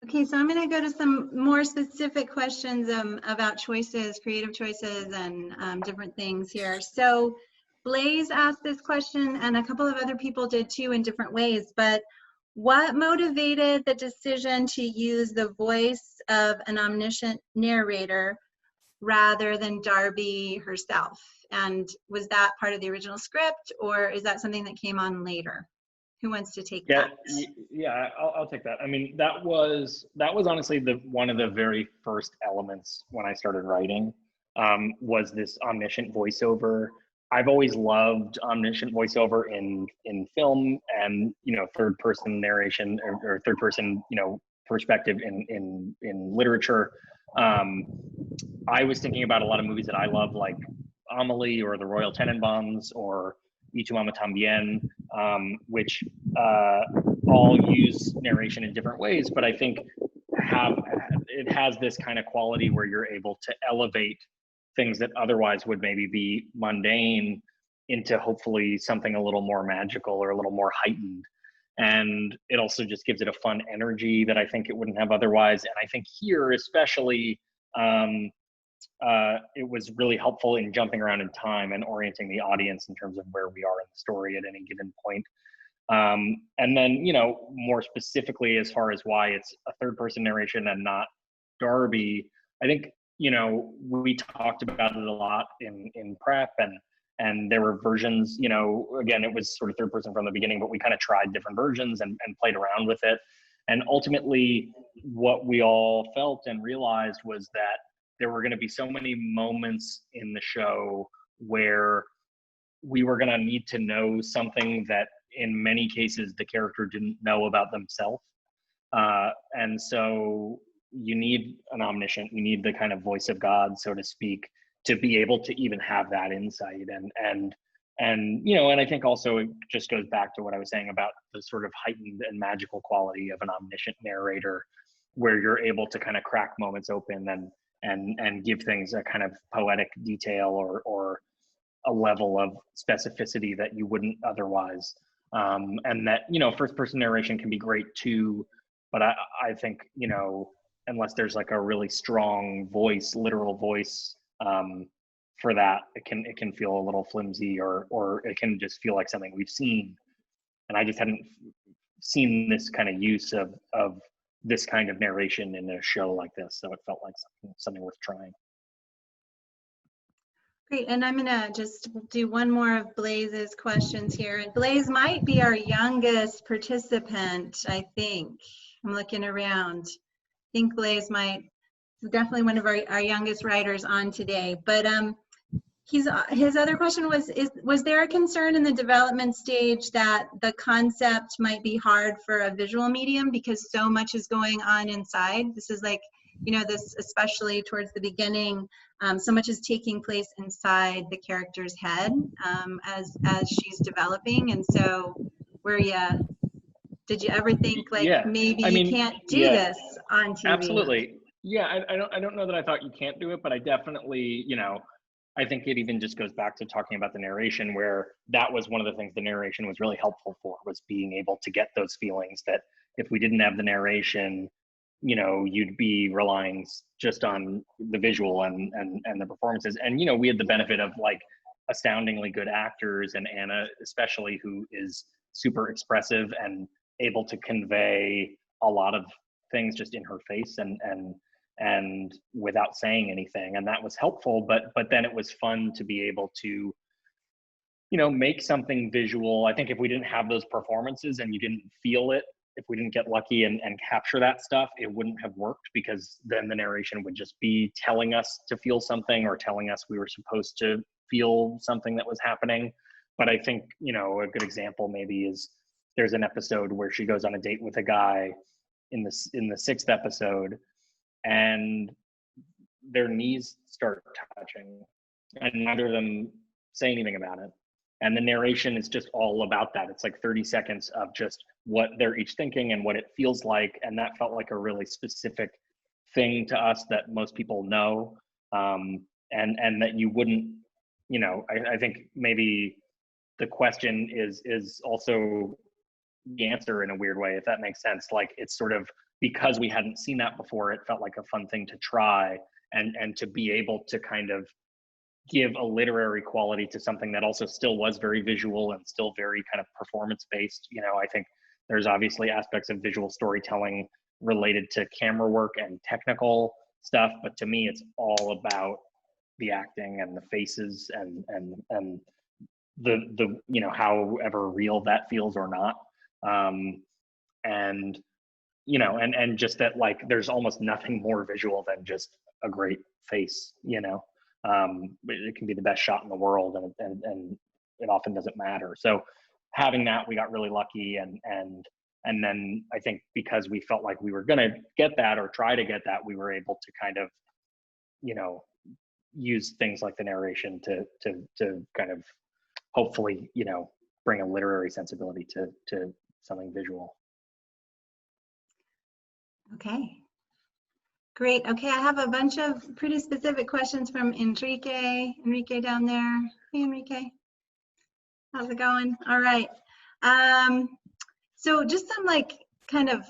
Okay, so I'm going to go to some more specific questions about choices, creative choices, and different things here. So Blaze asked this question, and a couple of other people did too in different ways, but what motivated the decision to use the voice of an omniscient narrator rather than Darby herself? And was that part of the original script, or is that something that came on later? Who wants to take that? Yeah, I'll take that. I mean, that was honestly one of the very first elements when I started writing, was this omniscient voiceover. I've always loved omniscient voiceover in film and, you know, third person narration or third person, you know, perspective in literature. I was thinking about a lot of movies that I love, like Amelie or The Royal Tenenbaums or Y Tu Mama Tambien, which all use narration in different ways, but I think it has this kind of quality where you're able to elevate things that otherwise would maybe be mundane into hopefully something a little more magical or a little more heightened. And it also just gives it a fun energy that I think it wouldn't have otherwise. And I think here especially, it was really helpful in jumping around in time and orienting the audience in terms of where we are in the story at any given point. And then, you know, more specifically as far as why it's a third person narration and not Darby, I think, you know, we talked about it a lot in prep and there were versions, you know, again, it was sort of third person from the beginning, but we kind of tried different versions and played around with it. And ultimately what we all felt and realized was that there were going to be so many moments in the show where we were going to need to know something that in many cases the character didn't know about themselves. And so you need an omniscient, you need the kind of voice of God, so to speak, to be able to even have that insight. And you know, and I think also it just goes back to what I was saying about the sort of heightened and magical quality of an omniscient narrator, where you're able to kind of crack moments open and give things a kind of poetic detail or a level of specificity that you wouldn't otherwise. And that, you know, first person narration can be great too, but I think, you know, unless there's like a really strong voice, literal voice, for that, it can feel a little flimsy or it can just feel like something we've seen. And I just hadn't seen this kind of use of this kind of narration in a show like this. So it felt like something worth trying. Great, and I'm gonna just do one more of Blaze's questions here. And Blaze might be our youngest participant, I think. I'm looking around. I think Blaze might, definitely one of our youngest writers on today. But his other question was there a concern in the development stage that the concept might be hard for a visual medium because so much is going on inside? This is like, you know, this especially towards the beginning, so much is taking place inside the character's head as she's developing. And so did you ever think like, yeah, maybe I mean, you can't do this on TV? Absolutely. Yeah, I don't know that I thought you can't do it, but I definitely, you know, I think it even just goes back to talking about the narration, where that was one of the things the narration was really helpful for, was being able to get those feelings that if we didn't have the narration, you know, you'd be relying just on the visual and the performances. And, you know, we had the benefit of like astoundingly good actors, and Anna especially, who is super expressive and able to convey a lot of things just in her face and without saying anything. And that was helpful, but then it was fun to be able to, you know, make something visual. I think if we didn't have those performances and you didn't feel it if we didn't get lucky and capture that stuff, it wouldn't have worked, because then the narration would just be telling us to feel something or telling us we were supposed to feel something that was happening. But I think, you know, a good example maybe is there's an episode where she goes on a date with a guy in the 6th episode, and their knees start touching and neither of them say anything about it. And the narration is just all about that. It's like 30 seconds of just what they're each thinking and what it feels like. And that felt like a really specific thing to us that most people know. And that you wouldn't, you know, I think maybe the question is also the answer in a weird way, if that makes sense. Like, it's sort of, because we hadn't seen that before, it felt like a fun thing to try, and to be able to kind of give a literary quality to something that also still was very visual and still very kind of performance based. You know, I think there's obviously aspects of visual storytelling related to camera work and technical stuff, but to me it's all about the acting and the faces and the you know, however real that feels or not. And you know, and just that, like, there's almost nothing more visual than just a great face, you know. It can be the best shot in the world, and it often doesn't matter. So having that, we got really lucky, and then I think because we felt like we were gonna get that or try to get that, we were able to kind of, you know, use things like the narration to kind of hopefully, you know, bring a literary sensibility to something visual. Okay. Great. Okay, I have a bunch of pretty specific questions from Enrique. Enrique down there. Hey, Enrique. How's it going? All right. So just some, like, kind of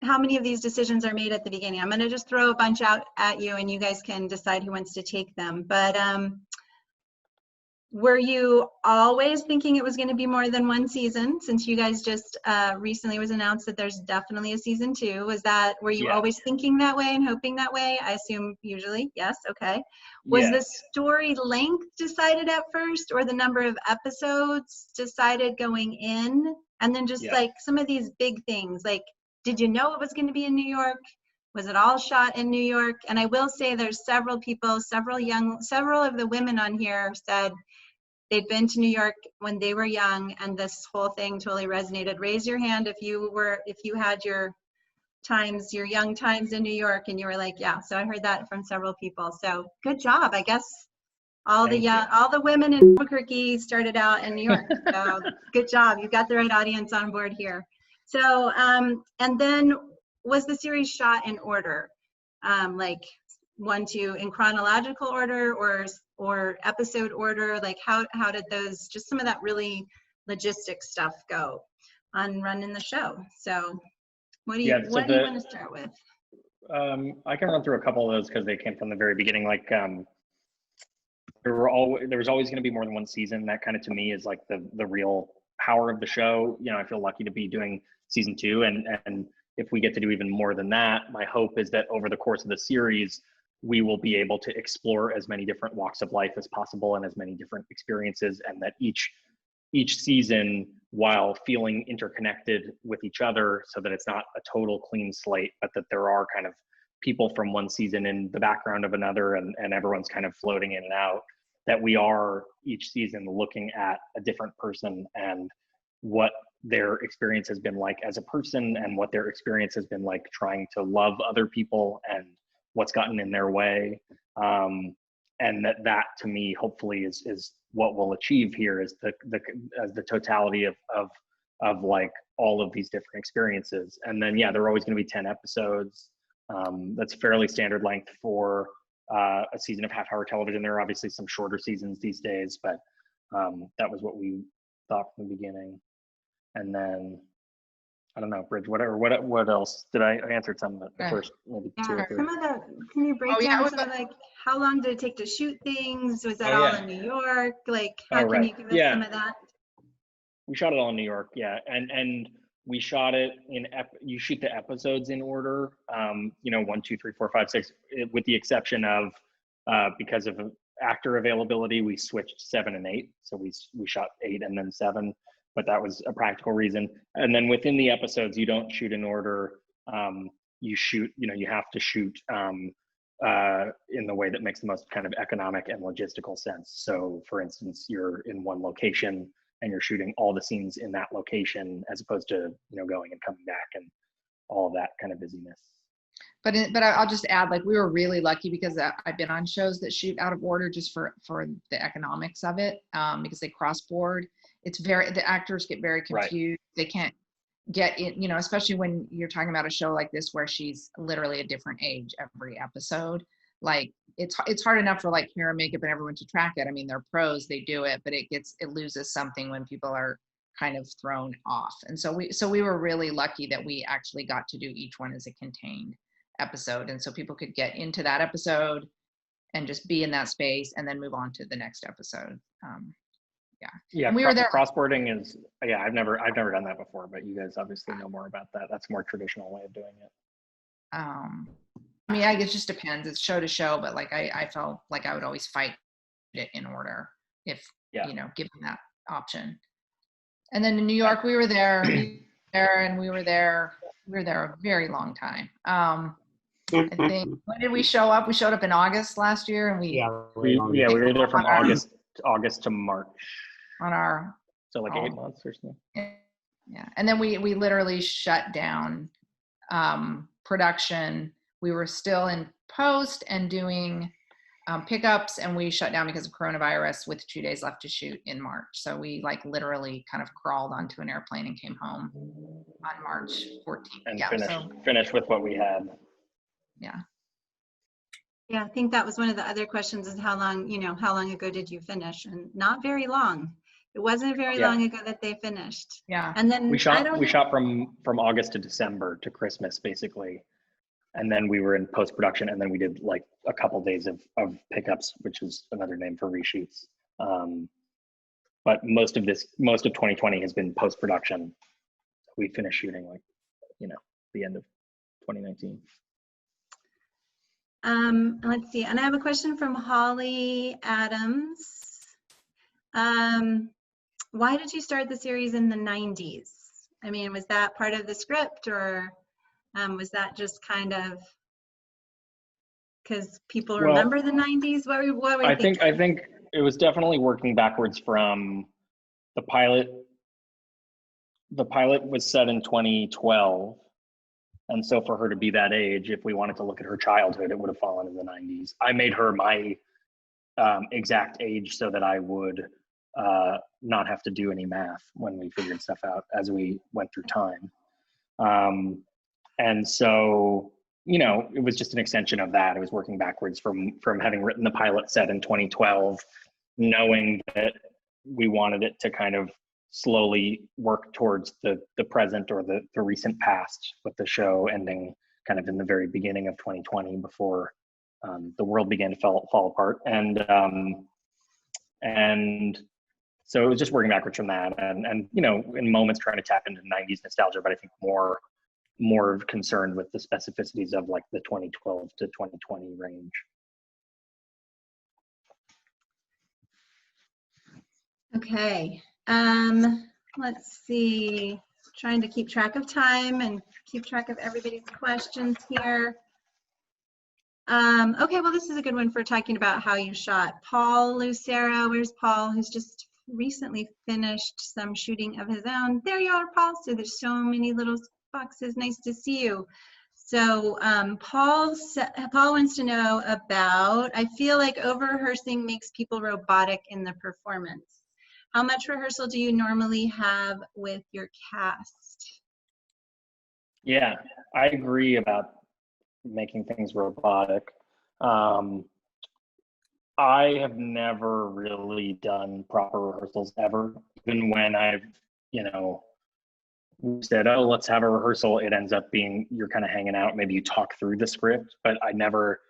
how many of these decisions are made at the beginning. I'm going to just throw a bunch out at you and you guys can decide who wants to take them. But were you always thinking it was going to be more than one season, since you guys just recently was announced that there's definitely a season 2? Were you always thinking that way and hoping that way? I assume usually, yes, okay. Was the story length decided at first, or the number of episodes decided going in? And then just like some of these big things, like, did you know it was going to be in New York? Was it all shot in New York? And I will say there's several people, several of the women on here said they'd been to New York when they were young, and this whole thing totally resonated. Raise your hand if you had your young times in New York and you were like, yeah. So I heard that from several people. So good job. I guess all the women in Albuquerque started out in New York. So good job. You got the right audience on board here. So, and then was the series shot in order? Like 1, 2 in chronological order, or episode order? Like how did those, just some of that really logistic stuff go on running the show? So what do you want to start with? I can run through a couple of those because they came from the very beginning. Like there was always going to be more than one season. That kind of, to me, is like the real power of the show. You know, I feel lucky to be doing season 2, and if we get to do even more than that, my hope is that over the course of the series, we will be able to explore as many different walks of life as possible and as many different experiences, and that each season, while feeling interconnected with each other, so that it's not a total clean slate, but that there are kind of people from one season in the background of another, and everyone's kind of floating in and out, that we are each season looking at a different person and what their experience has been like as a person, and what their experience has been like trying to love other people, and what's gotten in their way. And that to me, hopefully, is what we'll achieve here, is the totality of like all of these different experiences. And then, there are always going to be 10 episodes. That's fairly standard length for a season of half-hour television. There are obviously some shorter seasons these days, but that was what we thought from the beginning. And then, I don't know, Bridge, what else? Did I answered some of the first, maybe 2 or 3? Can you break down some of, like, how long did it take to shoot things? Was that all in New York? Like, how can you give us some of that? We shot it all in New York, and we shot it you shoot the episodes in order, 1, 2, 3, 4, 5, 6, with the exception of, because of actor availability, we switched 7 and 8. So we shot 8 and then 7. but that was a practical reason. And then within the episodes, you don't shoot in order. You shoot, you have to shoot in the way that makes the most kind of economic and logistical sense. So for instance, you're in one location and you're shooting all the scenes in that location, as opposed to, going and coming back and all of that kind of busyness. But I'll just add, like, we were really lucky because I've been on shows that shoot out of order just for the economics of it, because they cross board. The actors get very confused. Right. They can't get in, especially when you're talking about a show like this where she's literally a different age every episode. Like, it's hard enough for like hair and makeup and everyone to track it. I mean, they're pros, they do it, but it loses something when people are kind of thrown off. And so we were really lucky that we actually got to do each one as a contained episode, and so people could get into that episode and just be in that space and then move on to the next episode. Yeah, and we were there. Crossboarding is, I've never done that before, but you guys obviously know more about that. That's a more traditional way of doing it. I mean, I guess it just depends. It's show to show, but like I felt like I would always fight it in order if given that option. And then in New York, we were there, and we were there a very long time. I think, when did we show up? We showed up in August last year, and we were there from August to March. So like 8 months or something. Yeah, and then we literally shut down production. We were still in post and doing pickups, and we shut down because of coronavirus with 2 days left to shoot in March. So we like literally kind of crawled onto an airplane and came home on March 14th. And finished with what we had. Yeah. Yeah, I think that was one of the other questions, is how long ago did you finish? And not very long. It wasn't very long ago that they finished. Yeah. And then we shot from August to December to Christmas, basically. And then we were in post-production, and then we did like a couple days of pickups, which is another name for reshoots. But most of 2020 has been post-production. We finished shooting the end of 2019. Let's see, and I have a question from Holly Adams. Why did you start the series in the 90s? I mean, was that part of the script, or was that just kind of because people remember the 90s? What were you thinking? I think it was definitely working backwards from the pilot. The pilot was set in 2012. And so for her to be that age, if we wanted to look at her childhood, it would have fallen in the 90s. I made her my exact age so that I would not have to do any math when we figured stuff out as we went through time. And so, it was just an extension of that. It was working backwards from having written the pilot set in 2012, knowing that we wanted it to kind of slowly work towards the present or the recent past, with the show ending kind of in the very beginning of 2020 before the world began to fall apart. And so it was just working backwards from that, and in moments trying to tap into 90s nostalgia, but I think more concerned with the specificities of like the 2012 to 2020 range. Okay. Let's see, trying to keep track of time and keep track of everybody's questions here. Okay, well, this is a good one for talking about how you shot. Paul Lucero, where's Paul, who's just recently finished some shooting of his own. There you are, Paul. So there's so many little boxes. Nice to see you. So Paul wants to know about, I feel like over-rehearsing makes people robotic in the performance. How much rehearsal do you normally have with your cast? Yeah, I agree about making things robotic. I have never really done proper rehearsals ever. Even when I've, said, oh, let's have a rehearsal, it ends up being you're kind of hanging out. Maybe you talk through the script, but I never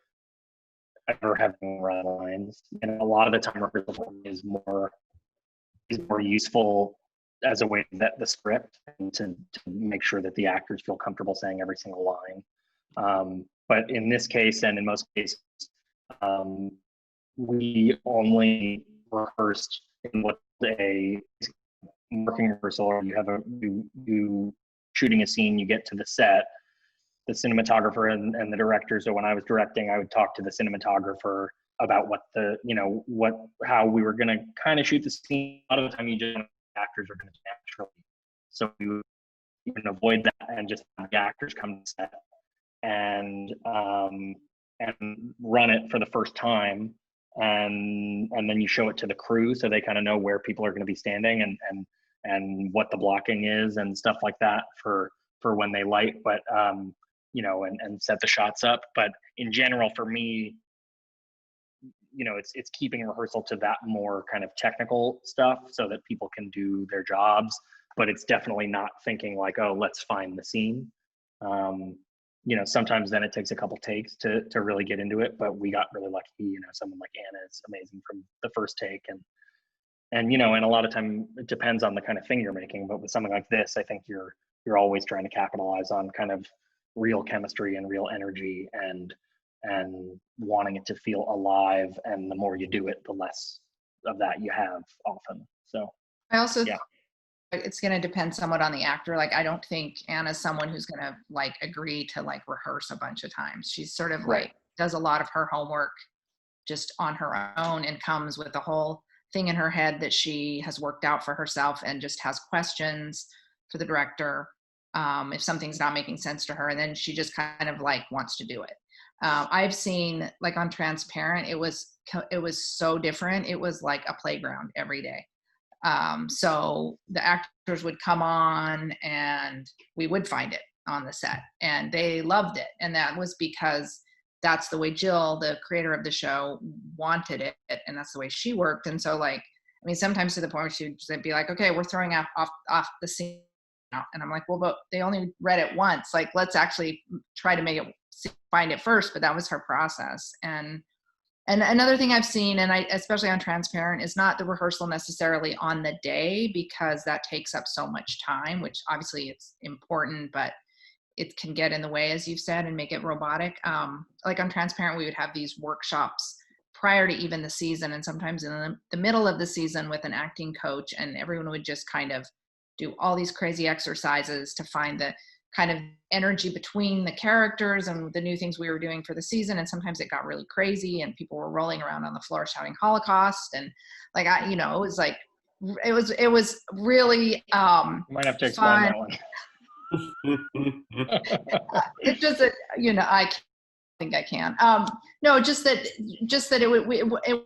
ever have run lines. And a lot of the time rehearsal for me is more useful as a way to vet the script and to make sure that the actors feel comfortable saying every single line. But in this case, and in most cases, we only rehearsed in what a working rehearsal, or you shooting a scene, you get to the set, the cinematographer and the director. So when I was directing, I would talk to the cinematographer about how we were going to kind of shoot the scene. A lot of the time, actors are going to naturally. So you can avoid that and just have the actors come to set and run it for the first time, and then you show it to the crew so they kind of know where people are going to be standing and what the blocking is and stuff like that for when they light, but and set the shots up. But in general, for me, it's keeping rehearsal to that more kind of technical stuff so that people can do their jobs, but it's definitely not thinking like, oh, let's find the scene. Sometimes then it takes a couple takes to really get into it, but we got really lucky. Someone like Anna is amazing from the first take, and a lot of time it depends on the kind of thing you're making, but with something like this, I think you're always trying to capitalize on kind of real chemistry and real energy and wanting it to feel alive, and the more you do it, the less of that you have often. So I also it's going to depend somewhat on the actor. Like, I don't think Anna's someone who's going to like agree to like rehearse a bunch of times. She's sort of like does a lot of her homework just on her own and comes with the whole thing in her head that she has worked out for herself, and just has questions for the director if something's not making sense to her, and then she just kind of like wants to do it. I've seen, like, on Transparent, it was so different. It was like a playground every day. So the actors would come on and we would find it on the set, and they loved it. And that was because that's the way Jill, the creator of the show, wanted it, and that's the way she worked. And so, like, I mean, sometimes to the point where she'd be like, okay, we're throwing off the scene now. And I'm like, well, but they only read it once. Like, let's actually try to make it, find it first. But that was her process. And another thing I've seen, and especially on Transparent, is not the rehearsal necessarily on the day, because that takes up so much time, which obviously it's important, but it can get in the way, as you've said, and make it robotic. Like on Transparent, we would have these workshops prior to even the season, and sometimes in the middle of the season with an acting coach, and everyone would just kind of do all these crazy exercises to find the kind of energy between the characters and the new things we were doing for the season. And sometimes it got really crazy and people were rolling around on the floor shouting Holocaust. And like, it was like, it was really you might have to explain that one. It's just that, I think I can. No, just that it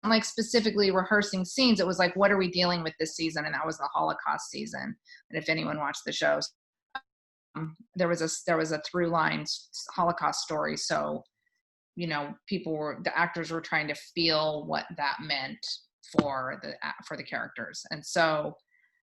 like specifically rehearsing scenes. It was like, what are we dealing with this season? And that was the Holocaust season. And if anyone watched the shows, there was a through line Holocaust story. So, the actors were trying to feel what that meant for the characters. And so,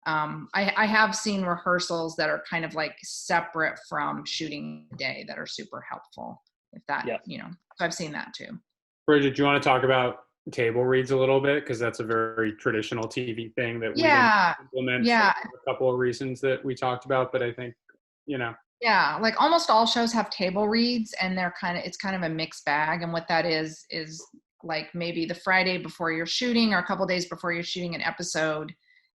I have seen rehearsals that are kind of like separate from shooting the day that are super helpful. If that, so I've seen that too. Bridget, do you want to talk about table reads a little bit? Because that's a very traditional TV thing that we implement for a couple of reasons that we talked about, but I think, Yeah, like almost all shows have table reads, and it's kind of a mixed bag. And what that is like maybe the Friday before you're shooting or a couple days before you're shooting an episode,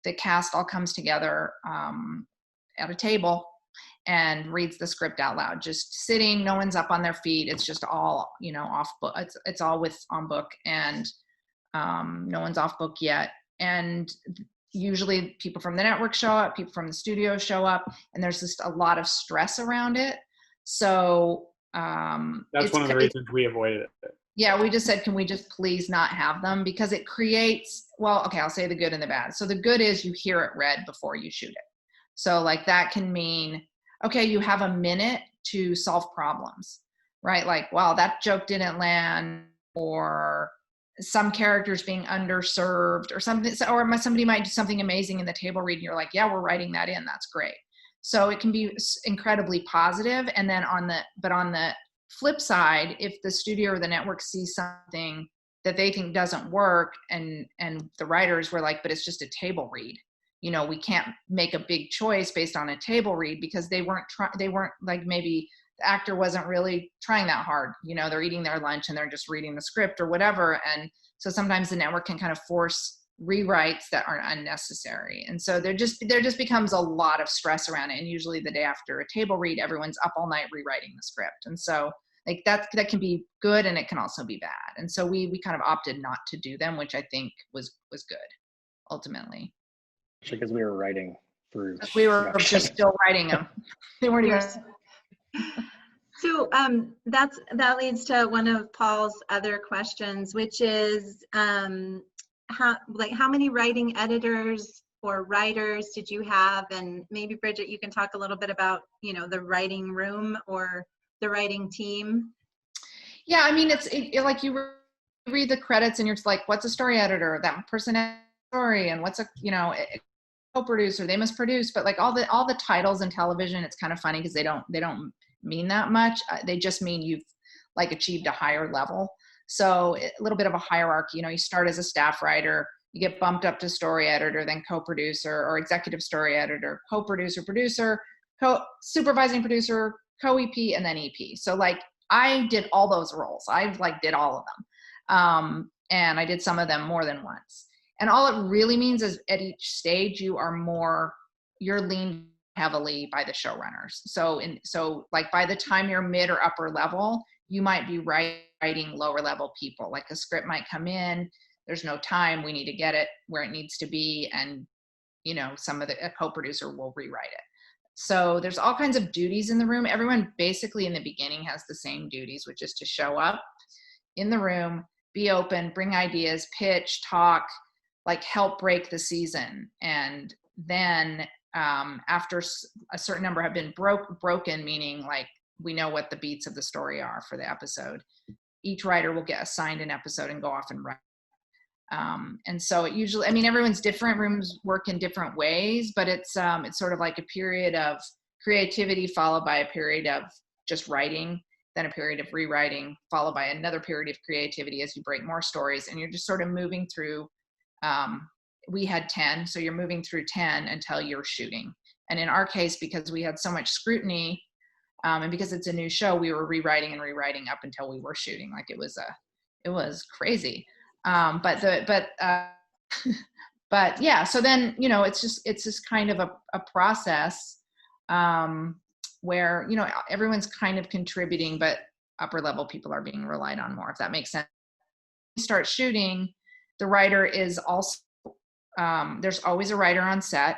the cast all comes together at a table and reads the script out loud, just sitting, no one's up on their feet. It's just all, off book. It's all on book, and no one's off book yet. And usually people from the network show up, people from the studio show up, and there's just a lot of stress around it. So that's one of the reasons we avoided it. Yeah, we just said, can we just please not have them? Because it creates, I'll say the good and the bad. So the good is you hear it read before you shoot it. So like that can mean, okay, you have a minute to solve problems, right? Like, wow, that joke didn't land, or some characters being underserved or something, or somebody might do something amazing in the table read and you're like, yeah, we're writing that in. That's great. So it can be incredibly positive. And then on the flip side, if the studio or the network sees something that they think doesn't work, and the writers were like, but it's just a table read, we can't make a big choice based on a table read, because they weren't like, maybe the actor wasn't really trying that hard. They're eating their lunch and they're just reading the script or whatever. And so sometimes the network can kind of force rewrites that are unnecessary. And so there just becomes a lot of stress around it. And usually the day after a table read, everyone's up all night rewriting the script. And so like that can be good, and it can also be bad. And so we kind of opted not to do them, which I think was good ultimately. Because we were writing through. We were just still writing them. They weren't even. So that leads to one of Paul's other questions, which is how many writing editors or writers did you have? And maybe Bridget, you can talk a little bit about, the writing room or the writing team. Yeah, I mean, it's like you read the credits and you're just like, what's a story editor? That person has a story, and what's a co-producer? They must produce. But like all the titles in television, it's kind of funny because they don't mean that much. They just mean you've like achieved a higher level. So a little bit of a hierarchy. You start as a staff writer, you get bumped up to story editor, then co-producer or executive story editor, co-producer, producer, supervising producer, co-EP, and then EP. So like I did all those roles. I like did all of them. And I did some of them more than once. And all it really means is at each stage you're leaned heavily by the showrunners. So like by the time you're mid or upper level, you might be writing lower level people. Like a script might come in, there's no time, we need to get it where it needs to be, and a co-producer will rewrite it. So there's all kinds of duties in the room. Everyone basically in the beginning has the same duties, which is to show up in the room, be open, bring ideas, pitch, talk, like help break the season. And then after a certain number have been broken, meaning like we know what the beats of the story are for the episode, each writer will get assigned an episode and go off and write. And so it usually, everyone's different, rooms work in different ways, but it's sort of like a period of creativity followed by a period of just writing, then a period of rewriting, followed by another period of creativity as you break more stories. And you're just sort of moving through, we had 10, so you're moving through 10 until you're shooting. And in our case, because we had so much scrutiny, and because it's a new show, we were rewriting up until we were shooting. Like it was crazy. But yeah, so then, it's just kind of a process, where, everyone's kind of contributing, but upper level people are being relied on more, if that makes sense. When you start shooting, the writer is also, there's always a writer on set,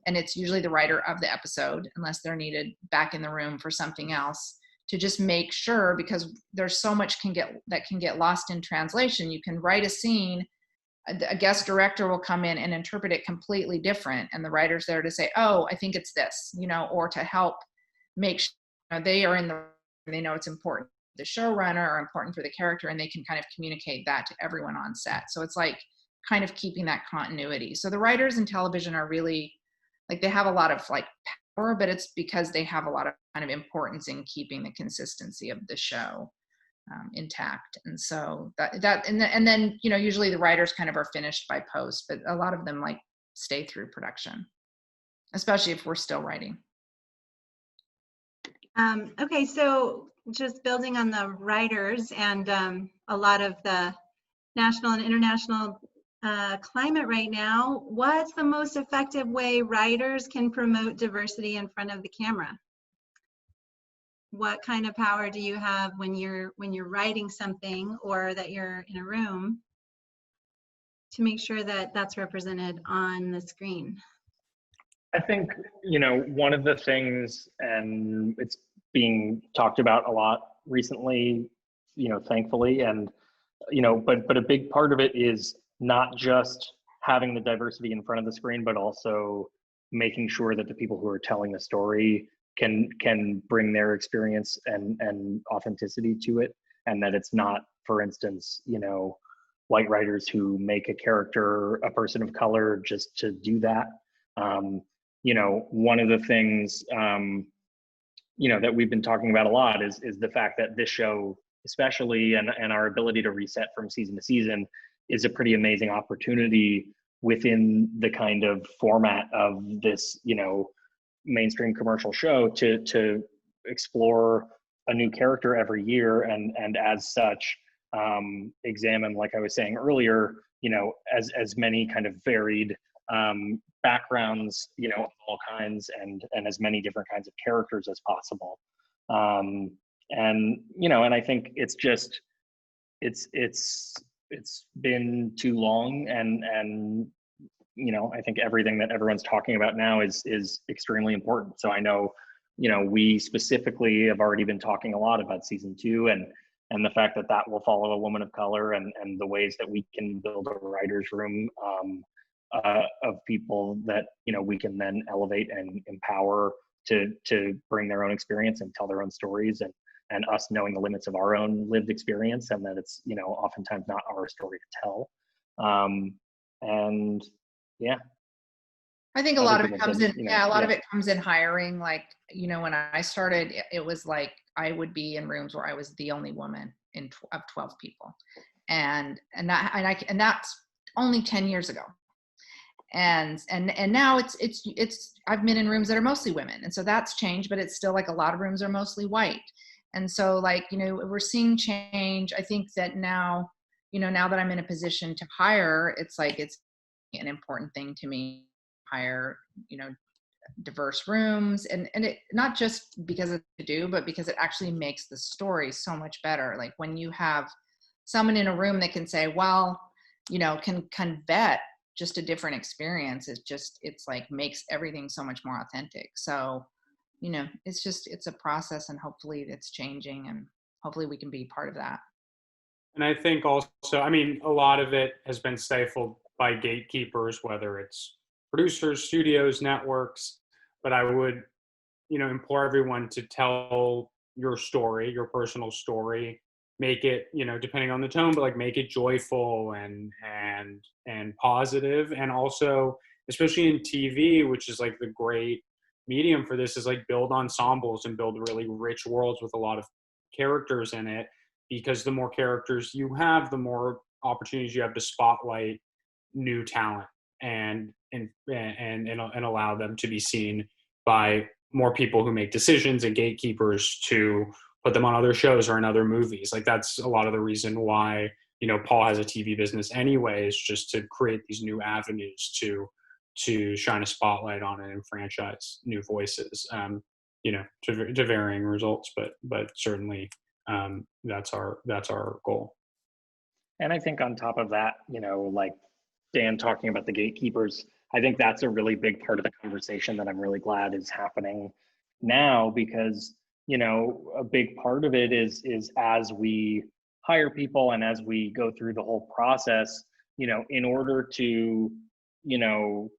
and it's usually the writer of the episode, unless they're needed back in the room for something else, to just make sure, because there's so much that can get lost in translation. You can write a scene, a guest director will come in and interpret it completely different, and the writer's there to say, oh, I think it's this, or to help make sure they know it's important to the showrunner or important for the character, and they can kind of communicate that to everyone on set. So it's like kind of keeping that continuity. So the writers in television are really, like, they have a lot of like power, but it's because they have a lot of kind of importance in keeping the consistency of the show intact. And so and then usually the writers kind of are finished by post, but a lot of them like stay through production, especially if we're still writing. Okay, so just building on the writers and a lot of the national and international climate right now, what's the most effective way writers can promote diversity in front of the camera? What kind of power do you have when you're writing something, or that you're in a room, to make sure that that's represented on the screen? I think, one of the things, and it's being talked about a lot recently, thankfully, and, but a big part of it is not just having the diversity in front of the screen, but also making sure that the people who are telling the story can bring their experience and authenticity to it, and that it's not, for instance, white writers who make a character a person of color just to do that. One of the things that we've been talking about a lot is the fact that this show, especially, and our ability to reset from season to season, is a pretty amazing opportunity within the kind of format of this, mainstream commercial show to explore a new character every year, and as such, examine, like I was saying earlier, as many kind of varied backgrounds, of all kinds, and as many different kinds of characters as possible. And I think it's been too long, and I think everything that everyone's talking about now is extremely important. So I know, we specifically have already been talking a lot about season 2 and the fact that will follow a woman of color, and the ways that we can build a writer's room of people that, we can then elevate and empower to bring their own experience and tell their own stories, and us knowing the limits of our own lived experience, and that it's, oftentimes not our story to tell. And yeah. I think a lot of it comes in, of it comes in hiring. Like, when I started, it was like I would be in rooms where I was the only woman of 12 people. And that's only 10 years ago. And now it's I've been in rooms that are mostly women. And so that's changed, but it's still like a lot of rooms are mostly white. And so we're seeing change. I think that now, now that I'm in a position to hire, it's an important thing to me, hire, diverse rooms, and it not just because it's to do, but because it actually makes the story so much better. Like when you have someone in a room that can say, well, can vet just a different experience, it's like makes everything so much more authentic. So, it's a process, and hopefully it's changing, and hopefully we can be part of that. And I think also, a lot of it has been stifled by gatekeepers, whether it's producers, studios, networks. But I would, implore everyone to tell your story, your personal story, make it, depending on the tone, but make it joyful and positive. And also, especially in TV, which is the great medium for this, is build ensembles and build really rich worlds with a lot of characters in it, because the more characters you have, the more opportunities you have to spotlight new talent and allow them to be seen by more people who make decisions and gatekeepers to put them on other shows or in other movies. That's a lot of the reason why, Paul has a TV business anyway, is just to create these new avenues to shine a spotlight on and franchise new voices, to varying results, but certainly that's our goal. And I think on top of that, Dan talking about the gatekeepers, I think that's a really big part of the conversation that I'm really glad is happening now, because, a big part of it is as we hire people and as we go through the whole process, in order to,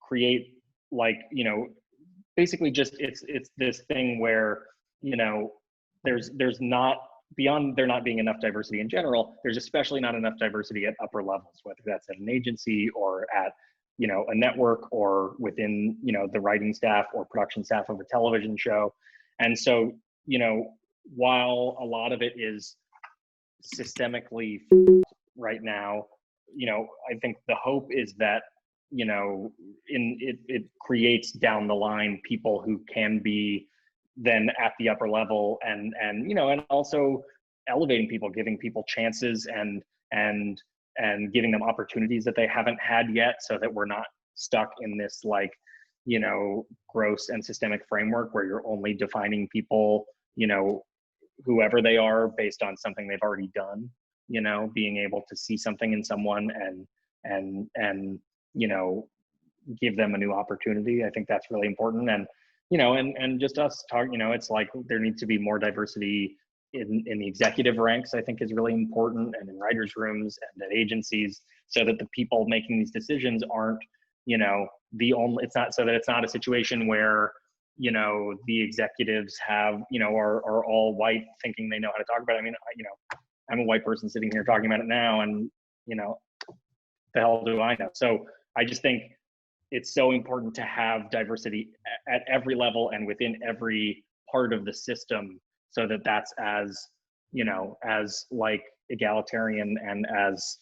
create basically just it's this thing where, there's not, beyond there not being enough diversity in general, there's especially not enough diversity at upper levels, whether that's at an agency or at, a network, or within, the writing staff or production staff of a television show. And so, while a lot of it is systemically right now, I think the hope is that, it creates down the line people who can be then at the upper level, and also elevating people, giving people chances, and giving them opportunities that they haven't had yet, so that we're not stuck in this gross and systemic framework where you're only defining people, whoever they are, based on something they've already done. Being able to see something in someone and give them a new opportunity. I think that's really important. And and just us talking, it's there needs to be more diversity in the executive ranks, I think is really important, and in writers' rooms and at agencies, so that the people making these decisions aren't, it's not a situation where, the executives have, are all white, thinking they know how to talk about it. I mean, I'm a white person sitting here talking about it now, and, the hell do I know? So I just think it's so important to have diversity at every level and within every part of the system, so that that's as, as egalitarian and as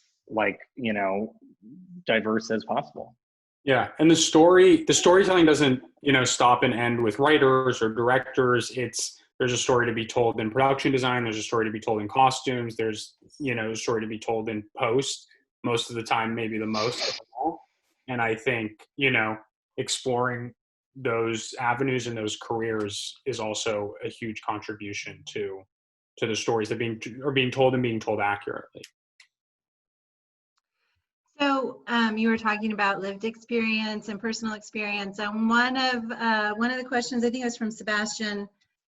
diverse as possible. Yeah, and the storytelling doesn't, stop and end with writers or directors. There's a story to be told in production design. There's a story to be told in costumes. There's, a story to be told in post. most of the time, maybe the most of all. And I think, exploring those avenues and those careers is also a huge contribution to the stories that are being told and being told accurately. So you were talking about lived experience and personal experience, and one of the questions, I think it was from Sebastian,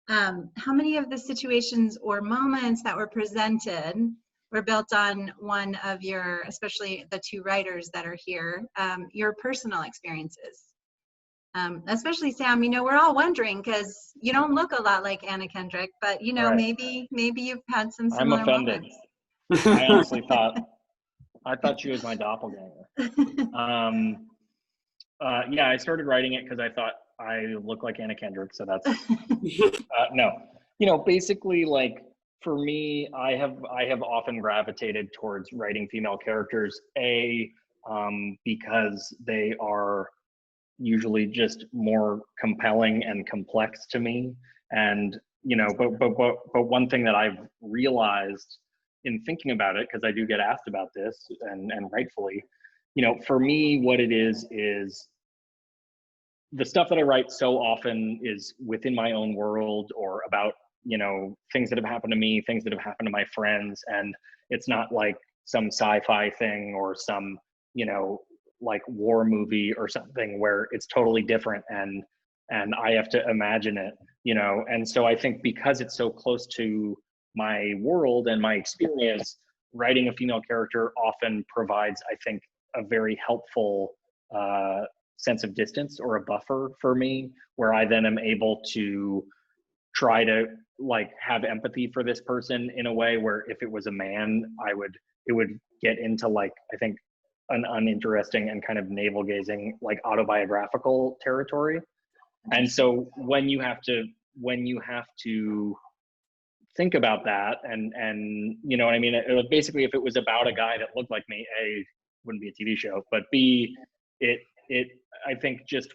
how many of the situations or moments that were presented were built on one of your, especially the two writers that are here, your personal experiences? Especially Sam, we're all wondering because you don't look a lot like Anna Kendrick, but Right. maybe you've had some I'm similar offended. moments. I honestly thought she was my doppelganger. Yeah, I started writing it because I thought I look like Anna Kendrick, so that's no. Basically, like for me, I have often gravitated towards writing female characters, because they are usually just more compelling and complex to me, and but one thing that I've realized in thinking about it, because I do get asked about this, and rightfully, for me, what it is the stuff that I write so often is within my own world, or about, things that have happened to me, things that have happened to my friends. And it's not like some sci-fi thing or some, like war movie or something where it's totally different and I have to imagine it, And so I think because it's so close to my world and my experience, writing a female character often provides, I think, a very helpful sense of distance or a buffer for me, where I then am able to try to like have empathy for this person in a way where if it was a man, it would get into like, I think, an uninteresting and kind of navel gazing, like autobiographical territory. And so when you have to think about that and you know what I mean, basically if it was about a guy that looked like me, A, it wouldn't be a TV show, but B, it I think it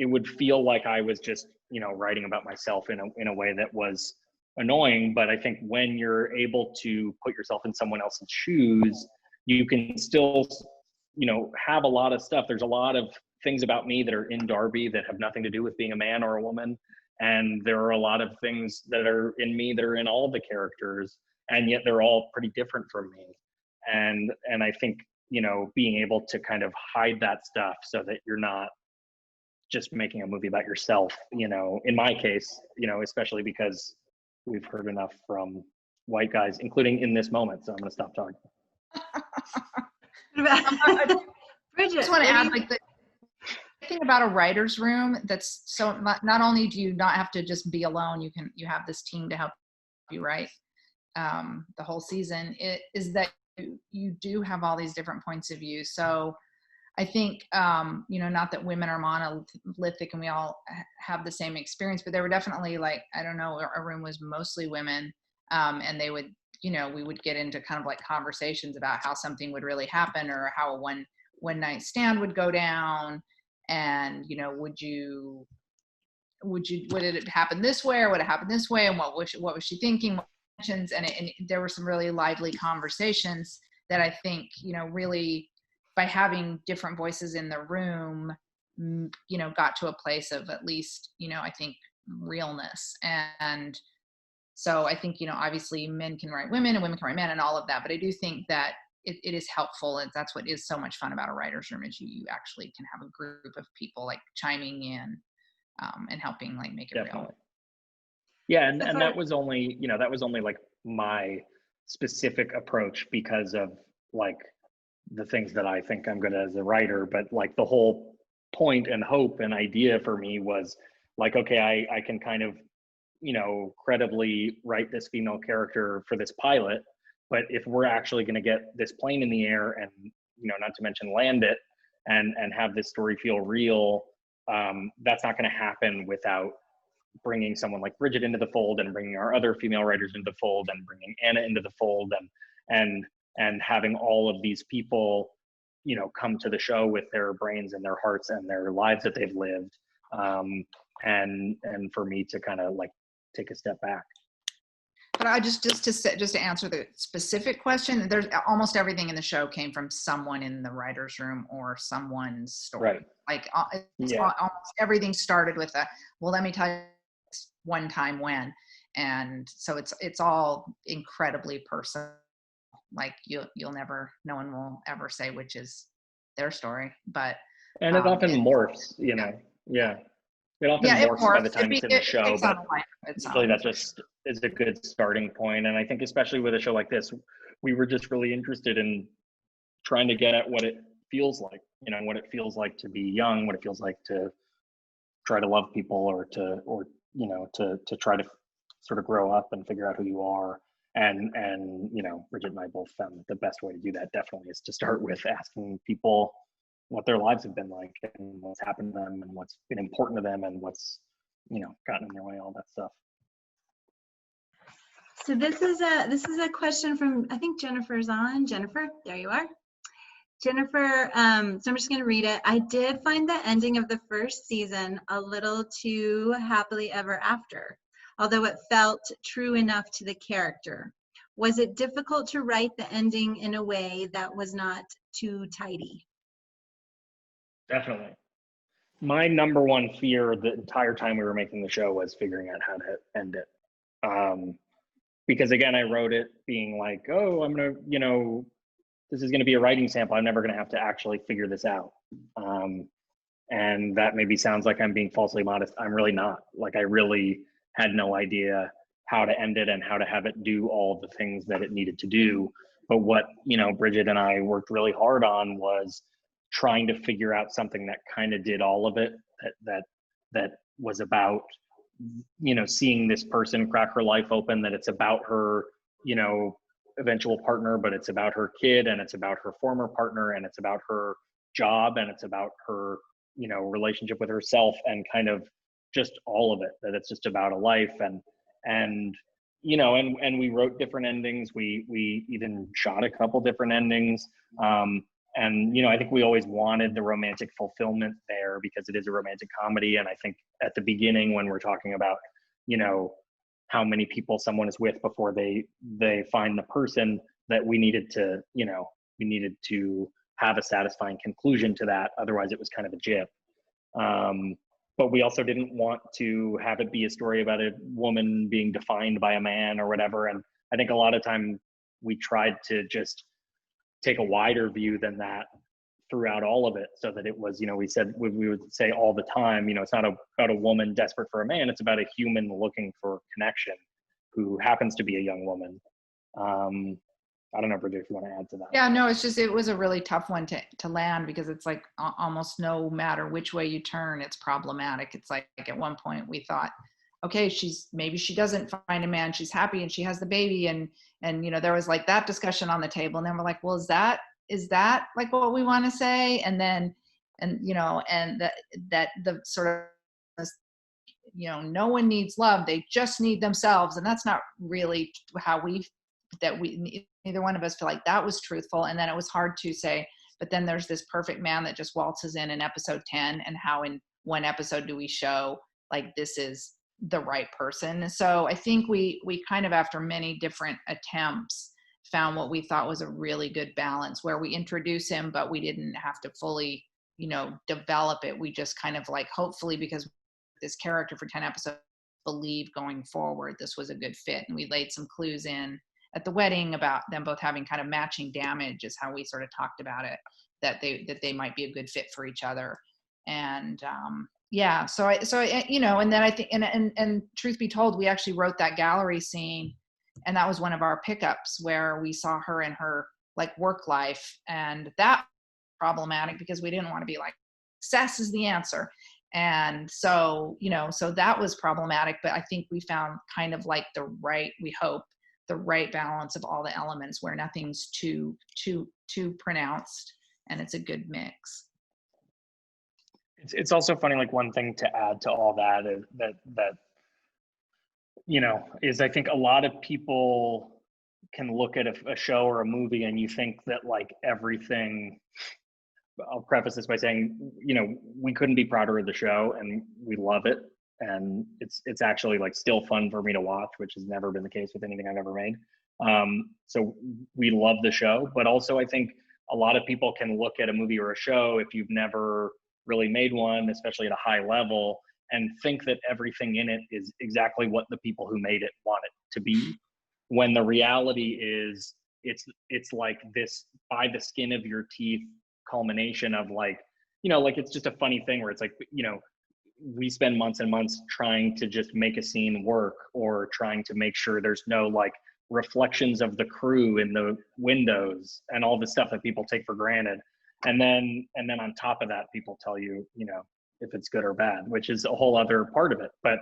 would feel like I was just, writing about myself in a way that was annoying. But I think when you're able to put yourself in someone else's shoes, you can still, have a lot of stuff. There's a lot of things about me that are in Darby that have nothing to do with being a man or a woman. And there are a lot of things that are in me that are in all the characters, and yet they're all pretty different from me. And I think, being able to kind of hide that stuff so that you're not just making a movie about yourself, in my case, especially because we've heard enough from white guys, including in this moment. So I'm going to stop talking. Bridget, I just want to add, like, the thing about a writer's room that's so, not only do you not have to just be alone, you have this team to help you write the whole season, it is that you do have all these different points of view. So I think, not that women are monolithic and we all have the same experience, but there were definitely, like, I don't know, our room was mostly women, and they would, we would get into kind of like conversations about how something would really happen, or how a one night stand would go down. And, would it happen this way, or would it happen this way? And what was she thinking? And there were some really lively conversations that I think, really, by having different voices in the room, got to a place of at least, I think, realness. And so I think, obviously men can write women and women can write men and all of that. But I do think that it is helpful. And that's what is so much fun about a writer's room, is you actually can have a group of people like chiming in and helping like make it Definitely. real. Yeah. And that was only, like my specific approach because of like the things that I think I'm good at as a writer. But like the whole point and hope and idea for me was like, okay, I can kind of, credibly write this female character for this pilot. But if we're actually going to get this plane in the air and, not to mention land it and have this story feel real, that's not going to happen without bringing someone like Bridget into the fold, and bringing our other female writers into the fold, and bringing Anna into the fold, and having all of these people, come to the show with their brains and their hearts and their lives that they've lived. And for me to kind of like take a step back. But I just to answer the specific question, there's almost everything in the show came from someone in the writer's room or someone's story. Right. Like Yeah. almost everything started with well, let me tell you one time when, and so it's all incredibly personal. Like you'll never, no one will ever say which is their story, but And it often morphs, you know. Yeah. It often morphs by the time it's in the show, but usually that just is a good starting point. And I think especially with a show like this, we were just really interested in trying to get at what it feels like, you know, what it feels like to be young, what it feels like to try to love people or you know, to try to sort of grow up and figure out who you are. And you know, Bridget and I both found that the best way to do that definitely is to start with asking people what their lives have been like and what's happened to them and what's been important to them and what's, you know, gotten in their way, all that stuff. So this is a question from, I think Jennifer's on. Jennifer, there you are. Jennifer, so I'm just going to read it. I did find the ending of the first season a little too happily ever after, although it felt true enough to the character. Was it difficult to write the ending in a way that was not too tidy? Definitely. My number one fear the entire time we were making the show was figuring out how to end it. Because again, I wrote it being like, oh, I'm going to, you know, this is going to be a writing sample. I'm never going to have to actually figure this out. And that maybe sounds like I'm being falsely modest. I'm really not. Like, I really had no idea how to end it and how to have it do all the things that it needed to do. But what, you know, Bridget and I worked really hard on was trying to figure out something that kind of did all of it, that was about, you know, seeing this person crack her life open, that it's about her, you know, eventual partner, but it's about her kid, and it's about her former partner, and it's about her job, and it's about her, you know, relationship with herself, and kind of just all of it, that it's just about a life. And you know, and we wrote different endings. We even shot a couple different endings. And, you know, I think we always wanted the romantic fulfillment there because it is a romantic comedy. And I think at the beginning, when we're talking about, you know, how many people someone is with before they find the person, that we needed to, you know, we needed to have a satisfying conclusion to that. Otherwise it was kind of a jip. But we also didn't want to have it be a story about a woman being defined by a man or whatever. And I think a lot of time we tried to just take a wider view than that throughout all of it, so that it was, you know, we would say all the time, you know, it's not about a woman desperate for a man, it's about a human looking for connection who happens to be a young woman. I don't know, Bridget, if you want to add to that. Yeah, no, it's just, it was a really tough one to land, because it's like almost no matter which way you turn, it's problematic. It's like at one point we thought, okay, maybe she doesn't find a man, she's happy and she has the baby, and you know, there was like that discussion on the table, and then we're like, well, is that like what we want to say? And then, and you know, and that the sort of, you know, no one needs love, they just need themselves, and that's not really how neither one of us feel like that was truthful. And then it was hard to say, but then there's this perfect man that just waltzes in episode 10, and how in one episode do we show like this is the right person? So I think we kind of, after many different attempts, found what we thought was a really good balance, where we introduce him, but we didn't have to fully, you know, develop it. We just kind of like, hopefully, because this character for 10 episodes, believe going forward this was a good fit. And we laid some clues in at the wedding about them both having kind of matching damage, is how we sort of talked about it, that they might be a good fit for each other. And yeah, so I, you know, and then I think, and truth be told, we actually wrote that gallery scene, and that was one of our pickups, where we saw her in her like work life, and that problematic because we didn't want to be like, success is the answer. And so, you know, so that was problematic, but I think we found kind of like the right balance of all the elements, where nothing's too pronounced, and it's a good mix. It's also funny, like one thing to add to all that is that you know, is I think a lot of people can look at a show or a movie and you think that like everything, I'll preface this by saying, you know, we couldn't be prouder of the show and we love it. and it's actually like still fun for me to watch, which has never been the case with anything I've ever made. So we love the show, but also I think a lot of people can look at a movie or a show if you've never really made one, especially at a high level, and think that everything in it is exactly what the people who made it want it to be, when the reality is it's like this by the skin of your teeth culmination of like, you know, like it's just a funny thing where it's like, you know, we spend months and months trying to just make a scene work, or trying to make sure there's no like reflections of the crew in the windows and all the stuff that people take for granted. And then on top of that, people tell you, you know, if it's good or bad, which is a whole other part of it. But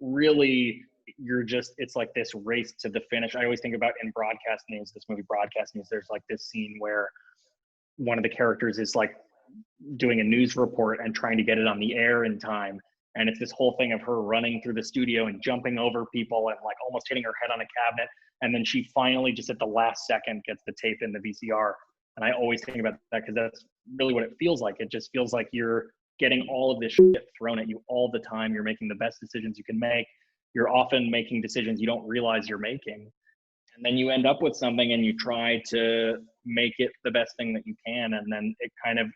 really, you're just, it's like this race to the finish. I always think about in broadcast news, this movie Broadcast News, there's like this scene where one of the characters is like doing a news report and trying to get it on the air in time. And it's this whole thing of her running through the studio and jumping over people and like almost hitting her head on a cabinet. And then she finally just at the last second gets the tape in the VCR. And I always think about that because that's really what it feels like. It just feels like you're getting all of this shit thrown at you all the time. You're making the best decisions you can make. You're often making decisions you don't realize you're making. And then you end up with something and you try to make it the best thing that you can. And then it kind of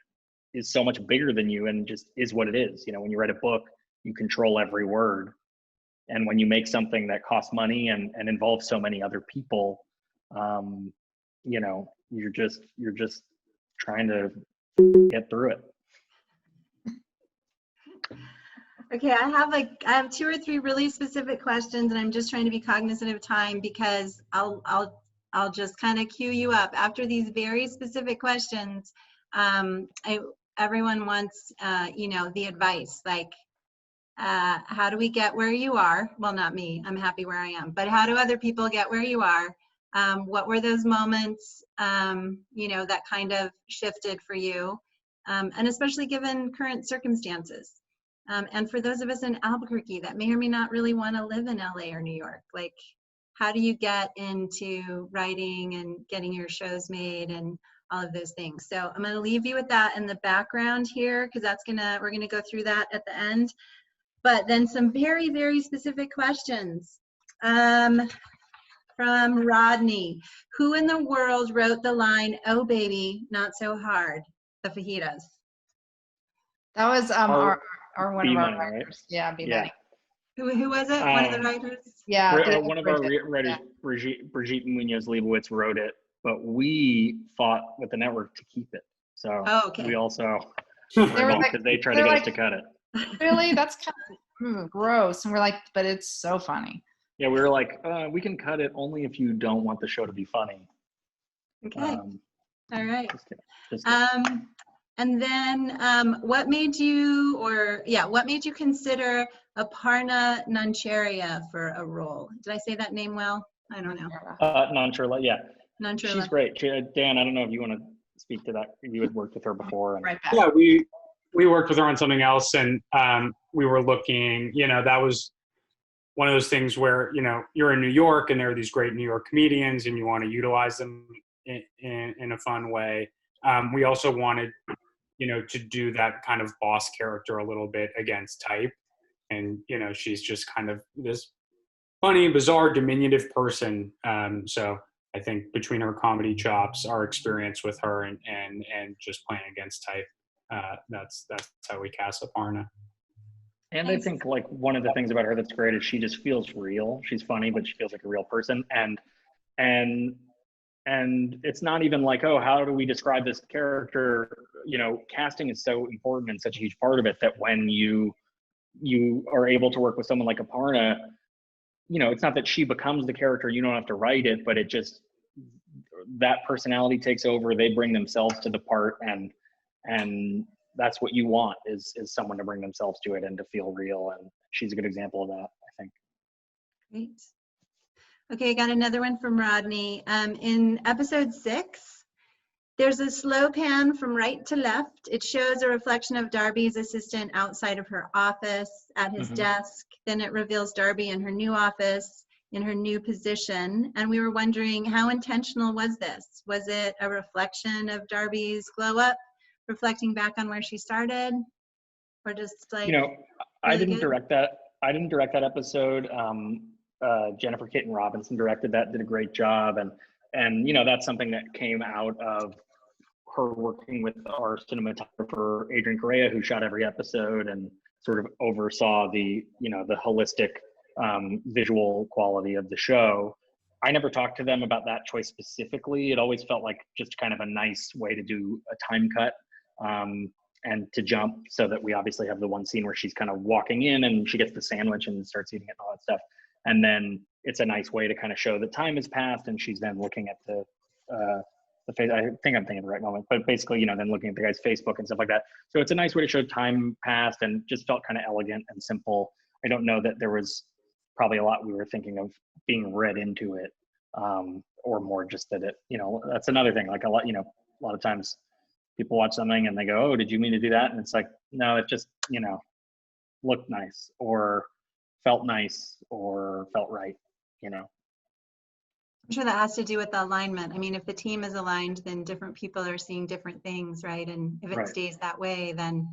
is so much bigger than you and just is what it is. You know, when you write a book, you control every word. And when you make something that costs money and involves so many other people, you know, you're just trying to get through it. Okay, I have 2 or 3 really specific questions, and I'm just trying to be cognizant of time because I'll just kind of cue you up after these very specific questions. Everyone wants, you know, the advice, like, how do we get where you are? Well, not me, I'm happy where I am, but how do other people get where you are? What were those moments, you know, that kind of shifted for you? And especially given current circumstances. And for those of us in Albuquerque that may or may not really want to live in LA or New York, like, how do you get into writing and getting your shows made and all of those things? So I'm going to leave you with that in the background here, because we're going to go through that at the end. But then some very, very specific questions. From Rodney. Who in the world wrote the line, "Oh baby, not so hard"? The fajitas. That was our one of our B-Money, writers. right? Yeah, B-Money. Who was it? One of the writers? Yeah. One of our writers, yeah. Brigitte Munoz-Leibowitz wrote it, but we fought with the network to keep it. So we also, because they tried to get us to cut it. Really? That's kind of gross. And we're like, but it's so funny. Yeah, we were like, we can cut it only if you don't want the show to be funny. Okay. All right. Just kidding. And then what made you consider Aparna Nancharia for a role? Did I say that name well? I don't know. Nancharia, yeah. Nancharia. She's great. Dan, I don't know if you want to speak to that. You had worked with her before. Right back. Yeah, we worked with her on something else, and we were looking, you know, that was one of those things where, you know, you're in New York and there are these great New York comedians and you want to utilize them in a fun way. We also wanted, you know, to do that kind of boss character a little bit against type. And, you know, she's just kind of this funny, bizarre, diminutive person. So I think between her comedy chops, our experience with her and just playing against type, that's how we cast Aparna. And I think like one of the things about her that's great is she just feels real. She's funny, but she feels like a real person. And it's not even like, oh, how do we describe this character? You know, casting is so important and such a huge part of it that when you are able to work with someone like Aparna, you know, it's not that she becomes the character, you don't have to write it, but it just, that personality takes over, they bring themselves to the part, and that's what you want is someone to bring themselves to it and to feel real. And she's a good example of that, I think. Great. Okay, I got another one from Rodney. In episode 6, there's a slow pan from right to left. It shows a reflection of Darby's assistant outside of her office at his desk. Then it reveals Darby in her new office, in her new position. And we were wondering, how intentional was this? Was it a reflection of Darby's glow up, reflecting back on where she started? Or just like... You know, I really didn't good? direct that. I didn't direct that episode. Jennifer Kitten Robinson directed that, did a great job, and you know, that's something that came out of her working with our cinematographer Adrian Correa, who shot every episode and sort of oversaw the, you know, the holistic visual quality of the show. I never talked to them about that choice specifically. It always felt like just kind of a nice way to do a time cut and to jump, so that we obviously have the one scene where she's kind of walking in and she gets the sandwich and starts eating it and all that stuff. And then it's a nice way to kind of show that time has passed and she's then looking at the face. I think I'm thinking the right moment, but basically, you know, then looking at the guy's Facebook and stuff like that. So it's a nice way to show time passed, and just felt kind of elegant and simple. I don't know that there was probably a lot we were thinking of being read into it, or more just that it, you know, that's another thing. Like a lot, you know, a lot of times people watch something and they go, "Oh, did you mean to do that?" And it's like, no, it just, you know, looked nice or felt nice or felt right, you know. I'm sure that has to do with the alignment. I mean, if the team is aligned, then different people are seeing different things, right? And if it Right. stays that way, then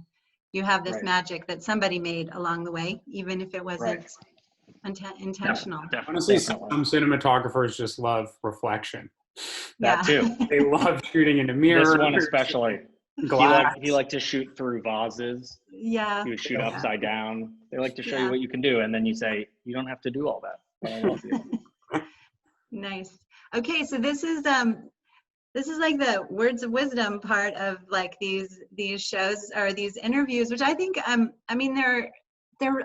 you have this Right. magic that somebody made along the way, even if it wasn't intentional. Honestly, Definitely. some cinematographers just love reflection. That too. They love shooting in the mirror. This one especially. Glass. He liked to shoot through vases. Yeah. He would shoot Yeah. upside down. They like to show Yeah. you what you can do, and then you say, you don't have to do all that, but I love you. Nice. Okay, so this is like the words of wisdom part of like these shows or these interviews, which I think I mean they're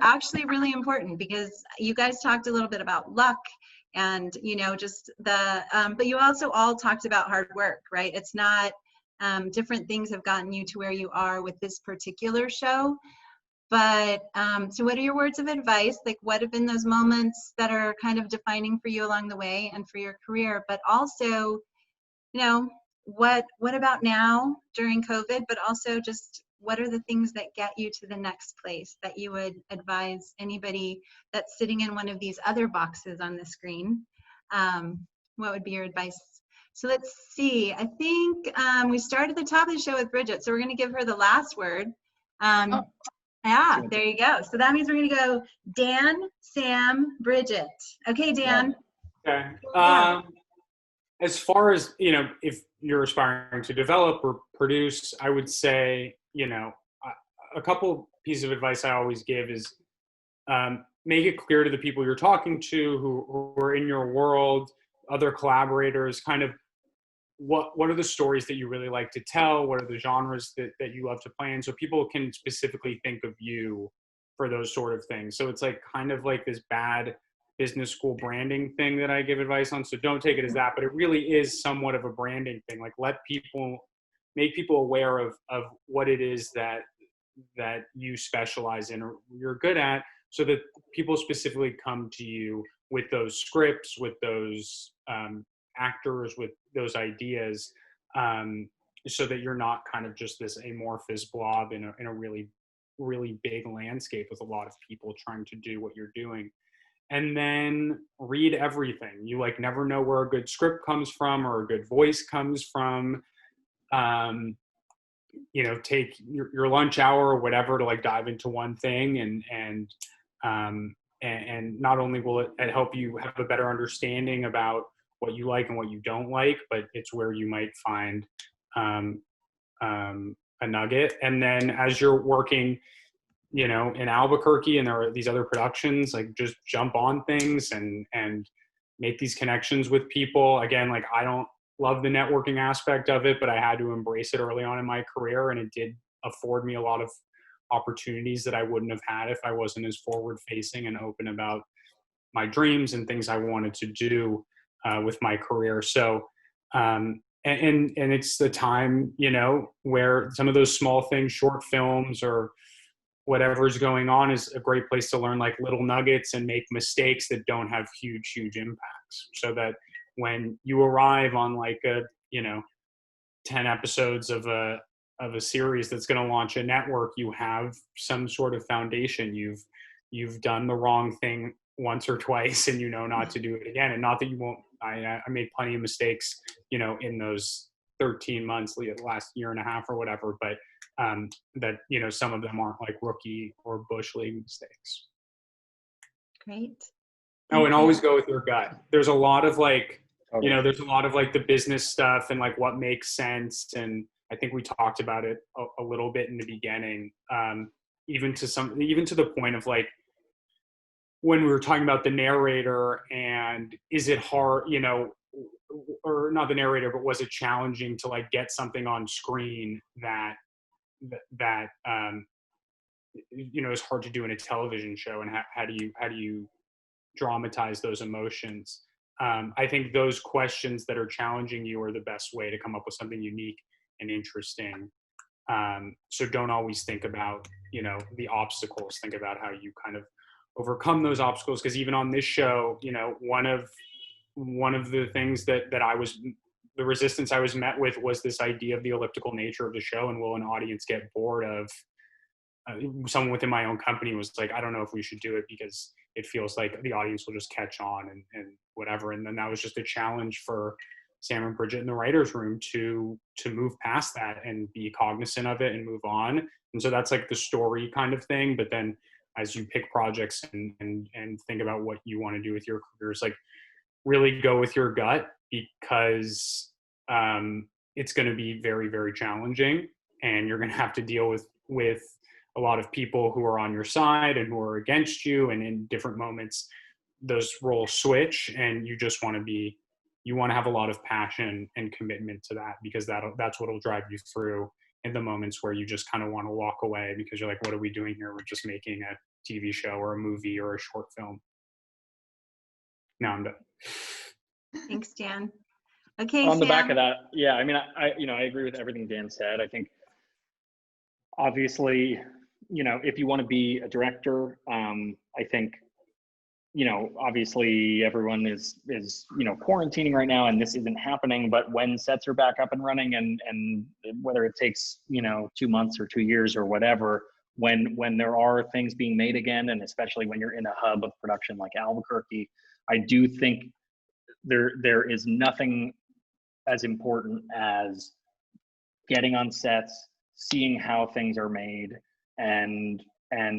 actually really important, because you guys talked a little bit about luck and, you know, just the but you also all talked about hard work, right? It's not different things have gotten you to where you are with this particular show. But so what are your words of advice? Like, what have been those moments that are kind of defining for you along the way and for your career? But also, you know, what about now during COVID? But also just what are the things that get you to the next place that you would advise anybody that's sitting in one of these other boxes on the screen? What would be your advice? So let's see. I think we started at the top of the show with Bridget, so we're going to give her the last word. Yeah, there you go. So that means we're going to go Dan, Sam, Bridget. Okay, Dan. Okay. As far as, you know, if you're aspiring to develop or produce, I would say, you know, a couple pieces of advice I always give is make it clear to the people you're talking to who are in your world, other collaborators, kind of what are the stories that you really like to tell? What are the genres that you love to play in? So people can specifically think of you for those sort of things. So it's like kind of like this bad business school branding thing that I give advice on. So don't take it as that, but it really is somewhat of a branding thing. Like make people aware of what it is that you specialize in or you're good at, so that people specifically come to you with those scripts, with those actors, with those ideas, so that you're not kind of just this amorphous blob in a really, really big landscape with a lot of people trying to do what you're doing. And then read everything. You like never know where a good script comes from or a good voice comes from. You know, take your lunch hour or whatever to like dive into one thing, and not only will it help you have a better understanding about what you like and what you don't like, but it's where you might find a nugget. And then as you're working, you know, in Albuquerque and there are these other productions, like just jump on things and make these connections with people. Again, like I don't love the networking aspect of it, but I had to embrace it early on in my career, and it did afford me a lot of opportunities that I wouldn't have had if I wasn't as forward facing and open about my dreams and things I wanted to do with my career. So, and it's the time, you know, where some of those small things, short films or whatever's going on, is a great place to learn like little nuggets and make mistakes that don't have huge impacts, so that when you arrive on like a, you know, 10 episodes of a series that's going to launch a network, you have some sort of foundation. You've done the wrong thing once or twice, and you know not to do it again. And not that you won't. I made plenty of mistakes, you know, in those 13 months, the last year and a half or whatever. But that, some of them aren't like rookie or bush league mistakes. Great. Oh, and always go with your gut. There's a lot of like, Totally. there's a lot of like the business stuff and like what makes sense. And I think we talked about it a little bit in the beginning, even to the point of like, when we were talking about the narrator and is it hard, or not the narrator, but was it challenging to like get something on screen that is hard to do in a television show, and how do you dramatize those emotions? I think those questions that are challenging you are the best way to come up with something unique and interesting. So don't always think about, the obstacles. Think about how you kind of overcome those obstacles. Because even on this show, one of the things that the resistance I was met with was this idea of the elliptical nature of the show, and will an audience get bored of. Someone within my own company was like, I don't know if we should do it because it feels like the audience will just catch on and whatever. And then that was just a challenge for Sam and Bridget in the writer's room to move past that and be cognizant of it and move on. And so that's like the story kind of thing. But then as you pick projects and think about what you want to do with your careers, like really go with your gut, because it's going to be very, very challenging, and you're going to have to deal with a lot of people who are on your side and who are against you. And in different moments, those roles switch, and you just want to have a lot of passion and commitment to that, because that's what will drive you through in the moments where you just kind of want to walk away because you're like, what are we doing here? We're just making a TV show or a movie or a short film. Now I'm done. Thanks, Dan. Okay, On the back Sam. of that, yeah, I mean, I agree with everything Dan said. I think obviously, if you want to be a director, I think, obviously everyone is quarantining right now, and this isn't happening. But when sets are back up and running, and whether it takes 2 months or 2 years or whatever, when there are things being made again, and especially when you're in a hub of production like Albuquerque, I do think there is nothing as important as getting on sets, seeing how things are made, and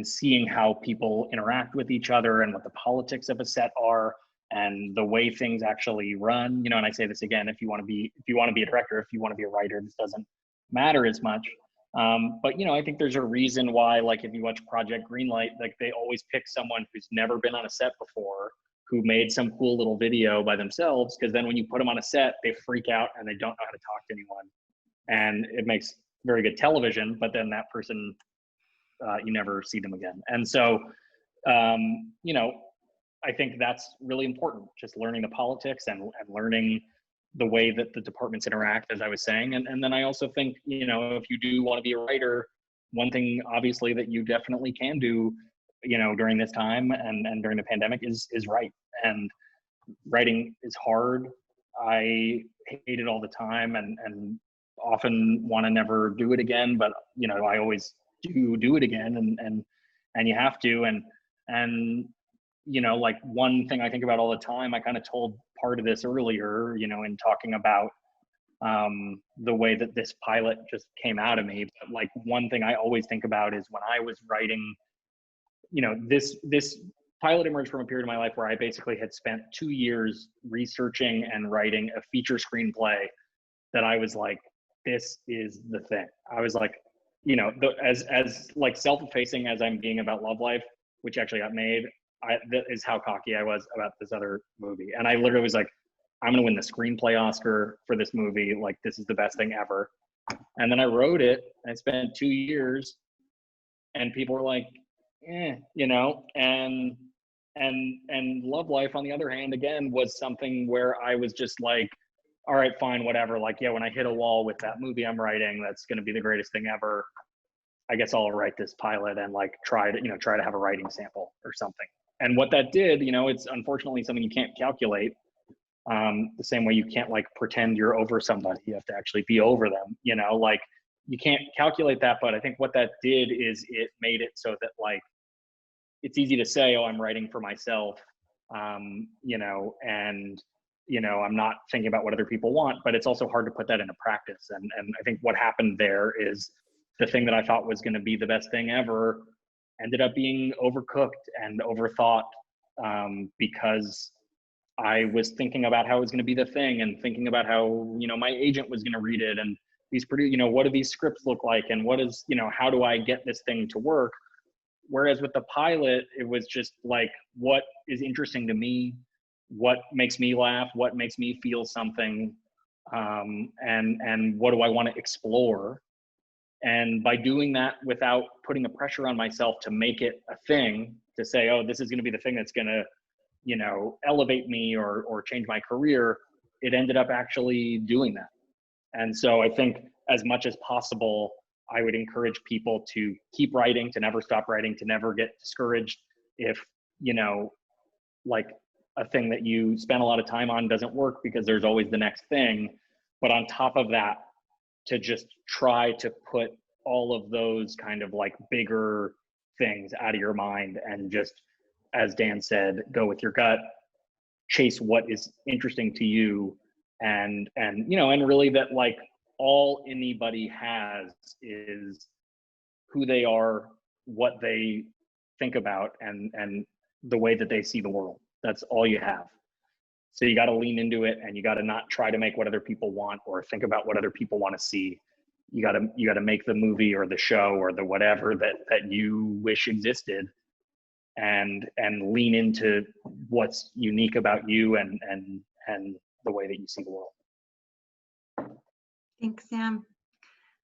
seeing how people interact with each other, and what the politics of a set are, and the way things actually run. And I say this again, if you want to be a director, if you want to be a writer, this doesn't matter as much. But I think there's a reason why, like, if you watch Project Greenlight, like, they always pick someone who's never been on a set before, who made some cool little video by themselves, because then when you put them on a set, they freak out and they don't know how to talk to anyone, and it makes very good television. But then that person, you never see them again. And so, I think that's really important, just learning the politics and learning the way that the departments interact, as I was saying. And then I also think, if you do want to be a writer, one thing obviously that you definitely can do, during this time and during the pandemic is write. And writing is hard. I hate it all the time, and often want to never do it again, but I always do it again, and you have to. And like, one thing I think about all the time, I kind of told part of this earlier, in talking about the way that this pilot just came out of me. But like, one thing I always think about is when I was writing, this pilot emerged from a period of my life where I basically had spent 2 years researching and writing a feature screenplay that I was like, this is the thing. I was like, as like self-effacing as I'm being about Love Life, which actually got made, that is how cocky I was about this other movie. And I literally was like, I'm going to win the screenplay Oscar for this movie. Like, this is the best thing ever. And then I wrote it. I spent 2 years, and people were like, and Love Life, on the other hand, again, was something where I was just like, all right, fine, whatever. Like, yeah, when I hit a wall with that movie I'm writing, that's going to be the greatest thing ever, I guess I'll write this pilot and like try to have a writing sample or something. And what that did, it's unfortunately something you can't calculate. The same way you can't like pretend you're over somebody, you have to actually be over them, like, you can't calculate that. But I think what that did is it made it so that, like, it's easy to say, oh, I'm writing for myself, and I'm not thinking about what other people want, but it's also hard to put that into practice. And I think what happened there is the thing that I thought was going to be the best thing ever ended up being overcooked and overthought, because I was thinking about how it was going to be the thing, and thinking about how, you know, my agent was going to read it, and these you know, what do these scripts look like, and what is, you know, how do I get this thing to work? Whereas with the pilot, it was just like, what is interesting to me, what makes me laugh, what makes me feel something, and what do I want to explore? And by doing that without putting a pressure on myself to make it a thing, to say, oh, this is going to be the thing that's going to, you know, elevate me or change my career, it ended up actually doing that. And so I think as much as possible, I would encourage people to keep writing, to never stop writing, to never get discouraged if, you know, like a thing that you spend a lot of time on doesn't work, because there's always the next thing. But on top of that, to just try to put all of those kind of like bigger things out of your mind, and just, as Dan said, go with your gut, chase what is interesting to you, and you know, and really that like all anybody has is who they are, what they think about, and the way that they see the world. That's all you have. So you got to lean into it, and you got to not try to make what other people want or think about what other people want to see. You got to make the movie or the show or the whatever that you wish existed, and lean into what's unique about you and the way that you see the world. Thanks, Sam.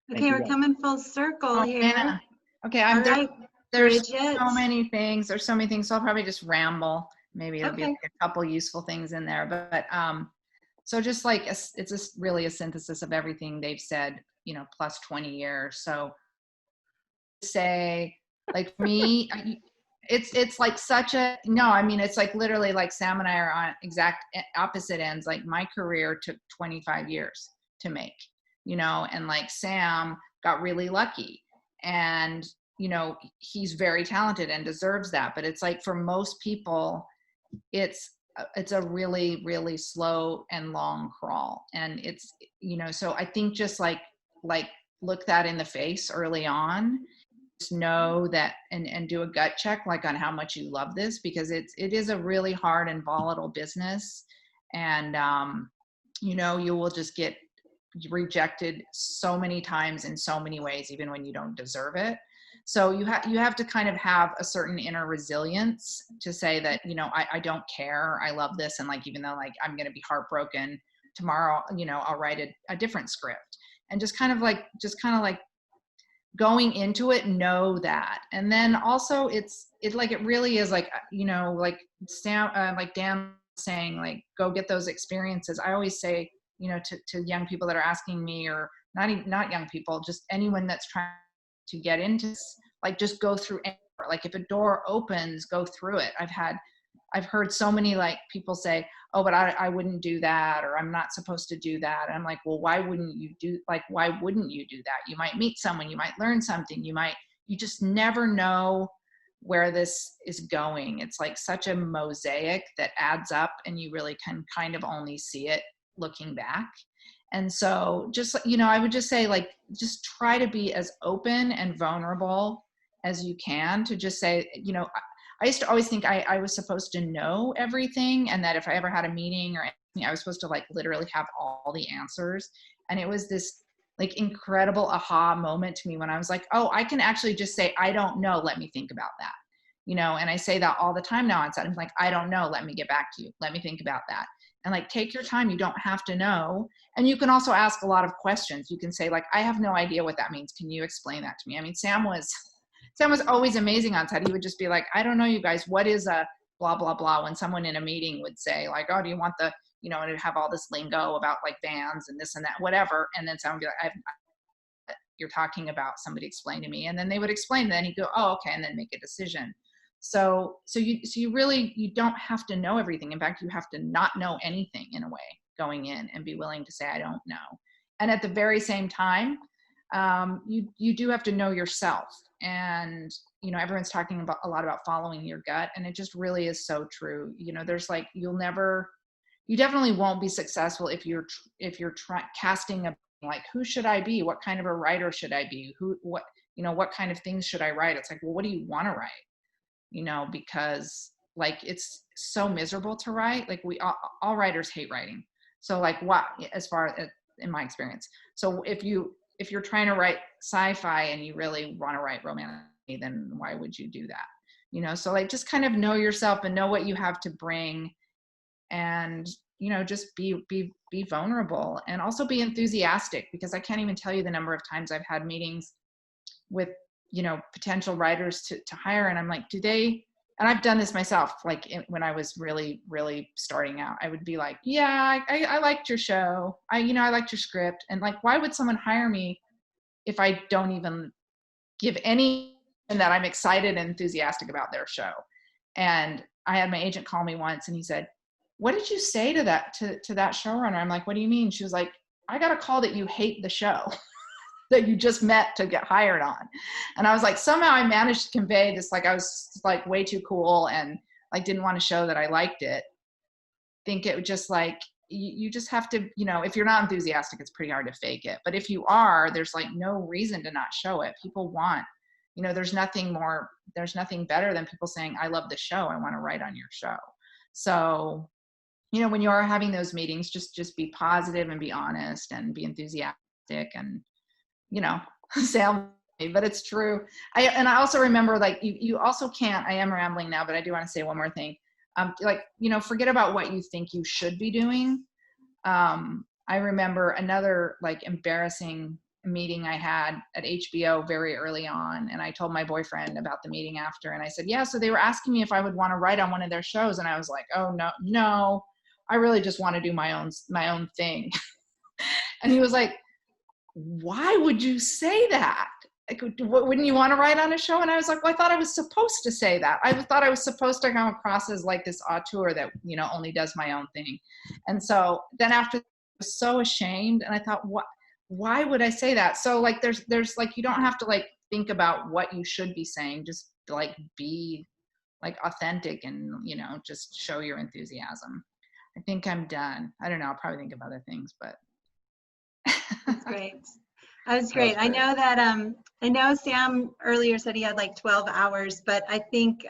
Thank Okay, you, we're guys. coming full circle here. Anna. Okay, All right, there's Bridget. so many things. There's so many things. So I'll probably just ramble. Maybe it'll be Okay. like a couple useful things in there. But so just like it's just really a synthesis of everything they've said, you know, plus 20 years. So say, like me, it's like such a, no, I mean, it's like literally like Sam and I are on exact opposite ends. Like my career took 25 years to make, you know, and like Sam got really lucky, and, you know, he's very talented and deserves that. But it's like for most people, it's a really, really slow and long crawl. And it's, you know, so I think just like look that in the face early on. Just know that, and do a gut check, like on how much you love this, because it is a really hard and volatile business. And, you know, you will just get rejected so many times in so many ways, even when you don't deserve it. So you have to kind of have a certain inner resilience to say that, you know, I don't care. I love this. And like, even though like I'm going to be heartbroken tomorrow, you know, I'll write a different script, and just kind of like going into it, know that. And then also it really is like, you know, like Sam, like Dan saying, like, go get those experiences. I always say, you know, to young people that are asking me, or not young people, just anyone that's trying to get into this, like, just go through, like, if a door opens, go through it. I've heard so many like people say, oh, but I wouldn't do that, or I'm not supposed to do that. And I'm like, well, why wouldn't you do that? You might meet someone, you might learn something, you just never know where this is going. It's like such a mosaic that adds up, and you really can kind of only see it looking back. And so just, you know, I would just say, like, just try to be as open and vulnerable as you can, to just say, you know, I used to always think I was supposed to know everything, and that if I ever had a meeting or anything, I was supposed to like literally have all the answers. And it was this like incredible aha moment to me when I was like, oh, I can actually just say, I don't know, let me think about that. You know, and I say that all the time now on set. I'm like, I don't know, let me get back to you. Let me think about that. And like, take your time. You don't have to know. And you can also ask a lot of questions. You can say, like, I have no idea what that means. Can you explain that to me? I mean, Sam was always amazing on set. He would just be like, I don't know, you guys, what is a blah, blah, blah? When someone in a meeting would say, like, oh, do you want the, you know, to have all this lingo about like vans and this and that, whatever. And then someone would be like, you're talking about, somebody explain to me. And then they would explain, then he'd go, oh, okay. And then make a decision. So you really, you don't have to know everything. In fact, you have to not know anything in a way going in, and be willing to say, I don't know. And at the very same time, you do have to know yourself. And, you know, everyone's talking about a lot about following your gut, and it just really is so true. You know, there's like, you definitely won't be successful if you're casting a like, who should I be? What kind of a writer should I be? What kind of things should I write? It's like, well, what do you want to write? Because like, it's so miserable to write. Like all writers hate writing. So like what, as far as in my experience. So if you're trying to write sci-fi and you really want to write romantic, then why would you do that? So like, just kind of know yourself and know what you have to bring, and, just be vulnerable, and also be enthusiastic, because I can't even tell you the number of times I've had meetings with, potential writers to hire. And I'm like, and I've done this myself, like when I was really, really starting out, I would be like, yeah, I liked your show. I liked your script. And like, why would someone hire me if I don't even give any, and that I'm excited and enthusiastic about their show? And I had my agent call me once, and he said, what did you say to that showrunner? I'm like, what do you mean? She was like, I got a call that you hate the show that you just met to get hired on. And I was like, somehow I managed to convey this, like I was like way too cool and like didn't want to show that I liked it. Think it would just like, you just have to, if you're not enthusiastic, it's pretty hard to fake it. But if you are, there's like no reason to not show it. People want, there's nothing better than people saying, I love the show, I want to write on your show. So, when you are having those meetings, just be positive and be honest and be enthusiastic and, sound, but it's true. I also remember, like, you also can't, I am rambling now, but I do want to say one more thing. Forget about what you think you should be doing. I remember another like embarrassing meeting I had at HBO very early on. And I told my boyfriend about the meeting after, and I said, yeah, so they were asking me if I would want to write on one of their shows. And I was like, oh, no, I really just want to do my own thing. And he was like, why would you say that? Like, wouldn't you want to write on a show? And I was like, well, I thought I was supposed to say that. I thought I was supposed to come across as like this auteur that, only does my own thing. And so then after, I was so ashamed, and I thought, why would I say that? So like, there's like, you don't have to like think about what you should be saying. Just like be like authentic and, just show your enthusiasm. I think I'm done. I don't know. I'll probably think of other things, but. That's great. That was great. I know that, I know Sam earlier said he had like 12 hours, but I think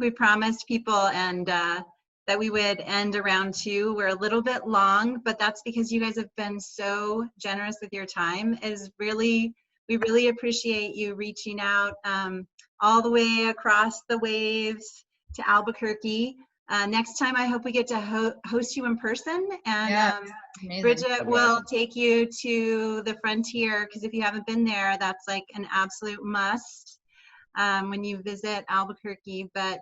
we promised people and that we would end around 2. We're a little bit long, but that's because you guys have been so generous with your time. We really appreciate you reaching out all the way across the waves to Albuquerque. Next time, I hope we get to host you in person, and yes, Bridget will take you to the frontier, because if you haven't been there, that's like an absolute must when you visit Albuquerque. But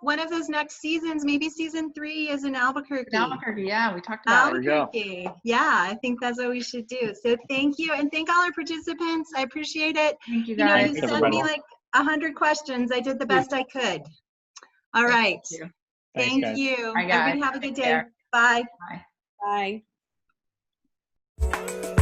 one of those next seasons, maybe season 3 is in Albuquerque. Yeah, we talked about Albuquerque. Yeah, I think that's what we should do. So thank you, and thank all our participants. I appreciate it. Thank you guys. You sent me like 100 questions. I did the best I could. All right. Thank you. Everybody have a good day. Bye. Bye. Bye.